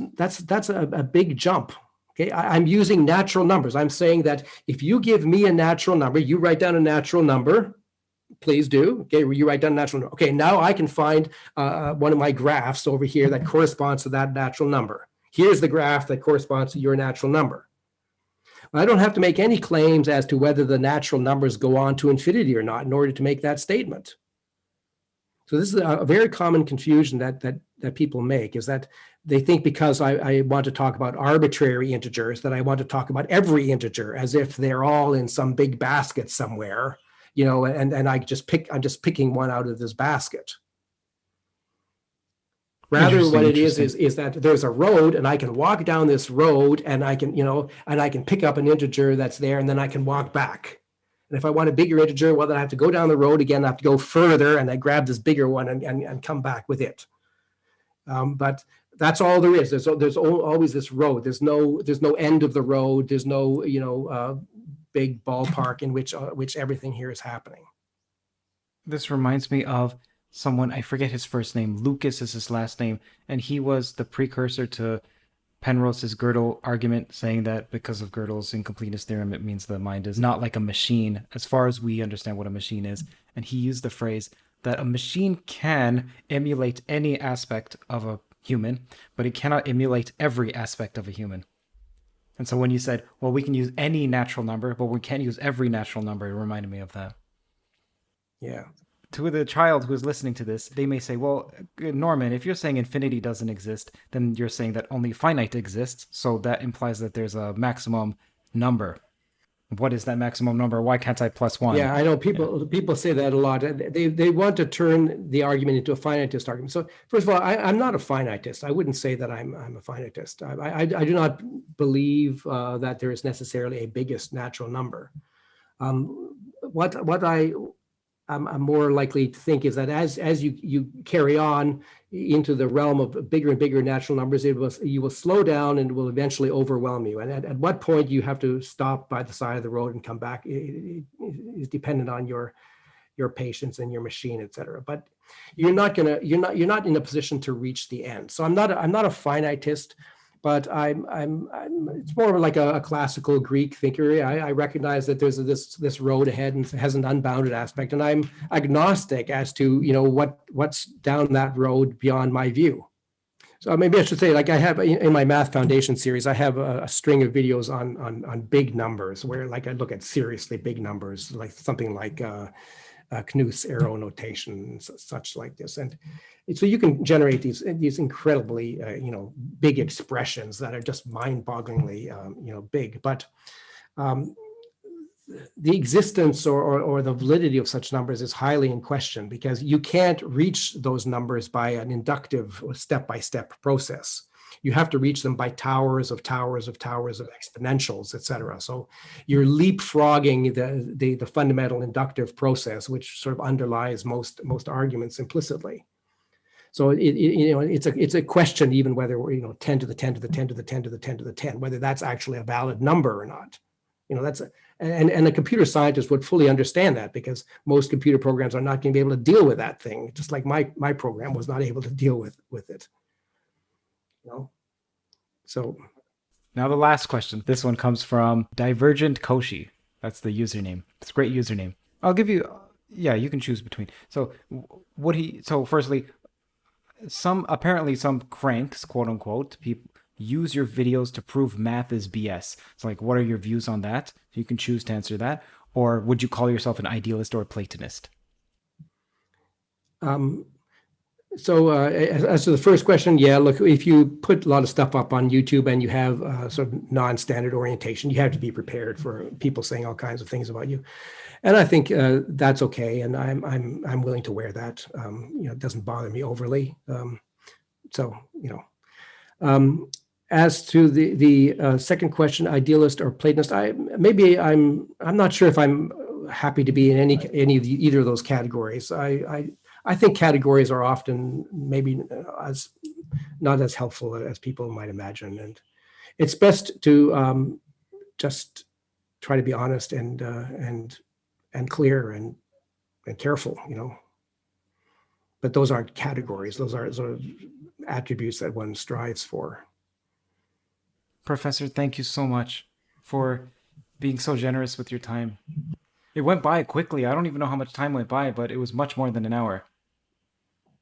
a big jump. Okay, I'm using natural numbers. I'm saying that if you give me a natural number, you write down a natural number, please do. Okay, you write down a natural number. Okay, now I can find one of my graphs over here that corresponds to that natural number. Here's the graph that corresponds to your natural number. I don't have to make any claims as to whether the natural numbers go on to infinity or not in order to make that statement. So this is a very common confusion that people make, is that they think because I want to talk about arbitrary integers, that I want to talk about every integer as if they're all in some big basket somewhere, and I'm just picking one out of this basket. Rather, what it is that there's a road, and I can walk down this road, and I can pick up an integer that's there, and then I can walk back. And if I want a bigger integer, well, then I have to go down the road again. I have to go further, and I grab this bigger one and come back with it. But that's all there is. There's always this road. There's no end of the road. There's no big ballpark in which everything here is happening. This reminds me of someone, I forget his first name, Lucas is his last name, and he was the precursor to Penrose's Gödel argument, saying that because of Gödel's incompleteness theorem, it means the mind is not like a machine, as far as we understand what a machine is. And he used the phrase that a machine can emulate any aspect of a human, but it cannot emulate every aspect of a human. And so when you said, well, we can use any natural number, but we can't use every natural number, it reminded me of that. Yeah. To the child who is listening to this, they may say, well, Norman, if you're saying infinity doesn't exist, then you're saying that only finite exists. So that implies that there's a maximum number. What is that maximum number? Why can't I plus one? Yeah, I know people say that a lot. They want to turn the argument into a finitist argument. So first of all, I'm not a finitist. I wouldn't say that I'm a finitist. I do not believe that there is necessarily a biggest natural number. What I'm more likely to think is that as you carry on into the realm of bigger and bigger natural numbers, you will slow down and will eventually overwhelm you. And at what point you have to stop by the side of the road and come back is dependent on your patience and your machine, et cetera. But you're not in a position to reach the end. So I'm not a finitist. But it's more like a classical Greek thinker. I recognize that there's this road ahead and it has an unbounded aspect, and I'm agnostic as to what's down that road beyond my view. So maybe I should say, like I have in my Math Foundation series, I have a string of videos on big numbers where I look at seriously big numbers, like something like Knuth's arrow notation, such like this, and so you can generate these incredibly big expressions that are just mind-bogglingly big. But the existence or the validity of such numbers is highly in question, because you can't reach those numbers by an inductive step-by-step process. You have to reach them by towers of exponentials, et cetera. So you're leapfrogging the fundamental inductive process, which sort of underlies most arguments implicitly. So it's a question even whether 10 to the 10 to the 10 to the 10 to the 10 to the 10, whether that's actually a valid number or not. And a computer scientist would fully understand that, because most computer programs are not going to be able to deal with that thing, just like my program was not able to deal with it. So now the last question. This one comes from DivergentCauchy. That's the username. It's a great username. I'll give you. Yeah, you can choose between. So firstly, some cranks, quote unquote, people use your videos to prove math is BS. So what are your views on that? You can choose to answer that. Or would you call yourself an idealist or a Platonist? So as to the first question, yeah, look, if you put a lot of stuff up on YouTube and you have sort of non-standard orientation, you have to be prepared for people saying all kinds of things about you. And I think that's okay. And I'm willing to wear that. It doesn't bother me overly. As to the second question, idealist or Platonist, I'm not sure if I'm happy to be in either of those categories. I think categories are often maybe not as helpful as people might imagine, and it's best to just try to be honest and clear and careful, but those aren't categories. Those are sort of attributes that one strives for. Professor, thank you so much for being so generous with your time. It went by quickly. I don't even know how much time went by, but it was much more than an hour.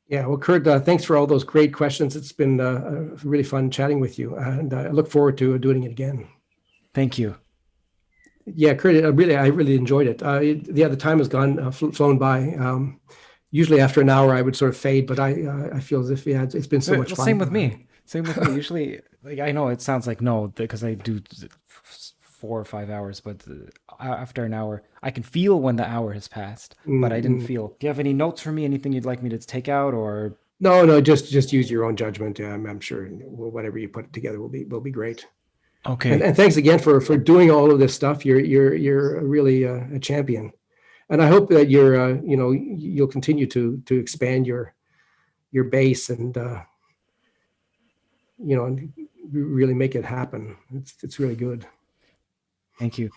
Yeah, well, Kurt, thanks for all those great questions. It's been really fun chatting with you, and I look forward to doing it again. Thank you. Yeah, Kurt, I really enjoyed it. The time has gone flown by. Usually after an hour, I would sort of fade, but I feel as if it's been so much fun. Same with me. Same with me. Usually, like, I know it sounds like no, because I do 4 or 5 hours, but after an hour, I can feel when the hour has passed, but I didn't feel. Do you have any notes for me? Anything you'd like me to take out, or? No, just use your own judgment. I'm sure whatever you put together will be great. Okay. And thanks again for doing all of this stuff. You're really a champion, and I hope that you'll continue to expand your base and and really make it happen. It's really good. Thank you.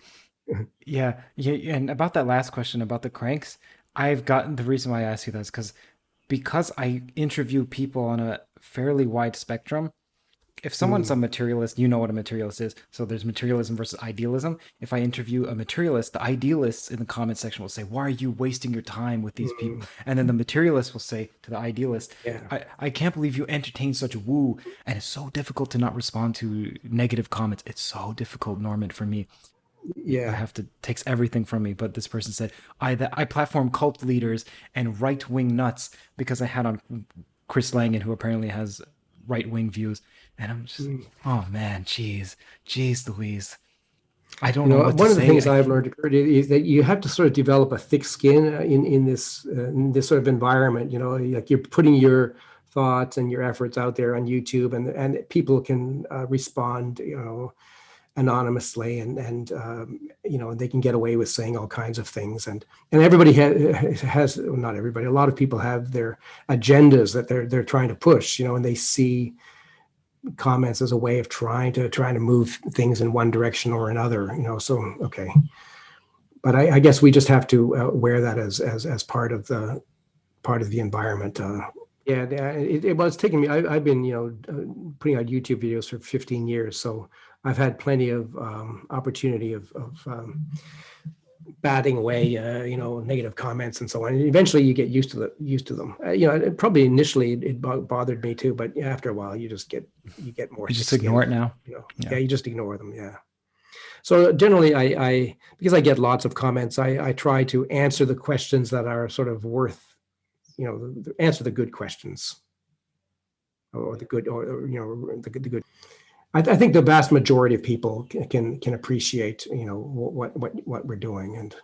Yeah. And about that last question about the cranks, I've gotten the reason why I asked you that is because I interview people on a fairly wide spectrum. If someone's a materialist, you know what a materialist is. So there's materialism versus idealism. If I interview a materialist, the idealists in the comment section will say, "Why are you wasting your time with these people?" And then the materialist will say to the idealist, I can't believe you entertain such woo. And it's so difficult to not respond to negative comments. It's so difficult, Norman, for me. Yeah, I have to takes everything from me. But this person said, I platform cult leaders and right-wing nuts because I had on Chris Langan, who apparently has right-wing views. And I'm just, oh man, jeez Louise. I don't know what to say. One of the things I've learned is that you have to sort of develop a thick skin in this sort of environment. Like you're putting your thoughts and your efforts out there on YouTube, and people can respond, anonymously, and they can get away with saying all kinds of things, and everybody has not everybody, a lot of people have their agendas that they're trying to push, and they see comments as a way of trying to move things in one direction or another, so okay, but I guess we just have to wear that as part of the environment. It's taken me. I've been putting out YouTube videos for 15 years, so I've had plenty of opportunity of batting away negative comments and so on. And eventually you get used to them. Probably initially it bothered me too, but after a while you get more. You just ignore it now. You just ignore them. Yeah. So generally I because I get lots of comments, I try to answer the questions that are sort of worth, answer the good questions, or the good, or the good. I think the vast majority of people can appreciate what we're doing, and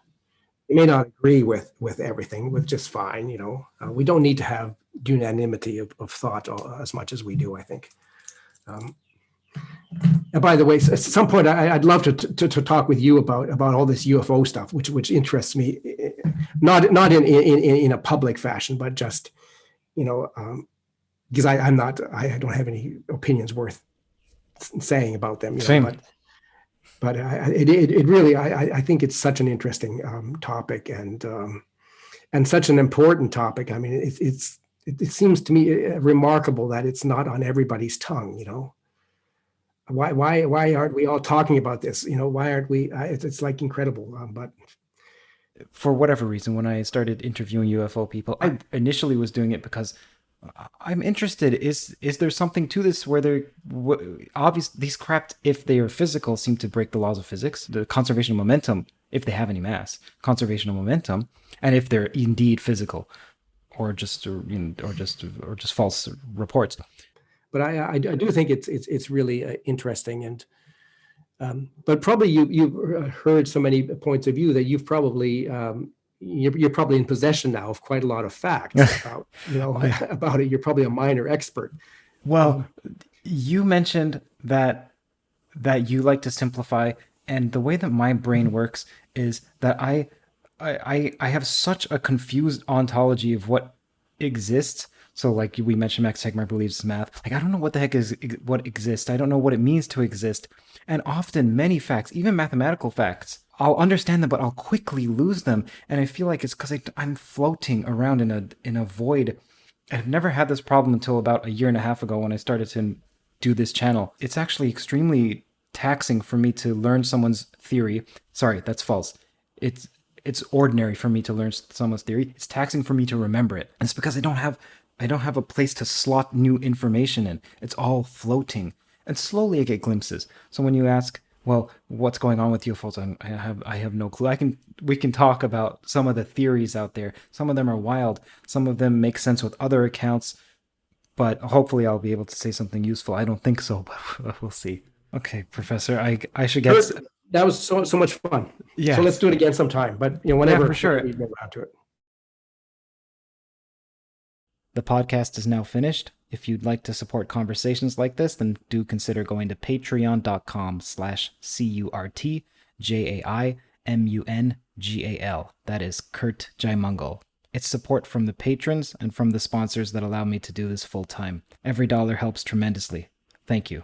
they may not agree with everything, with just fine. We don't need to have unanimity of thought as much as we do, I think. And by the way, at some point I'd love to talk with you about all this UFO stuff, which interests me, not in a public fashion, but just because I don't have any opinions worth saying about them. Same. But it really, I think it's such an interesting topic, and such an important topic. I mean, it seems to me remarkable that it's not on everybody's tongue. Why aren't we all talking about this? Why aren't we? It's like incredible. But for whatever reason, when I started interviewing UFO people, I initially was doing it because I'm interested. Is there something to this where they're obvious? These craft, if they are physical, seem to break the laws of physics. The conservation of momentum, if they have any mass, conservation of momentum, and if they're indeed physical, or just false reports. But I do think it's really interesting, and but probably you've heard so many points of view that you've probably you're probably in possession now of quite a lot of facts about about it. You're probably a minor expert. Well, you mentioned that you like to simplify, and the way that my brain works is that I have such a confused ontology of what exists. So like we mentioned, Max Tegmark believes math. Like I don't know what the heck is what exists. I don't know what it means to exist. And often many facts, even mathematical facts, I'll understand them, but I'll quickly lose them. And I feel like it's because I'm floating around in a void I've never had this problem until about a year and a half ago when I started to do this channel. It's actually extremely taxing for me to learn someone's theory. Sorry, that's false. It's ordinary for me to learn someone's theory. It's taxing for me to remember it. And it's because I don't have a place to slot new information in. It's all floating. And slowly I get glimpses. So when you ask, well, what's going on with UFOs? I have no clue. We can talk about some of the theories out there. Some of them are wild. Some of them make sense with other accounts. But hopefully I'll be able to say something useful. I don't think so, but we'll see. Okay, Professor, I should get... Good. That was so much fun. Yeah. So let's do it again sometime. But whenever for sure. we get around to it. The podcast is now finished. If you'd like to support conversations like this, then do consider going to patreon.com/CurtJaimungal. That is Kurt Jaimungal. It's support from the patrons and from the sponsors that allow me to do this full time. Every dollar helps tremendously. Thank you.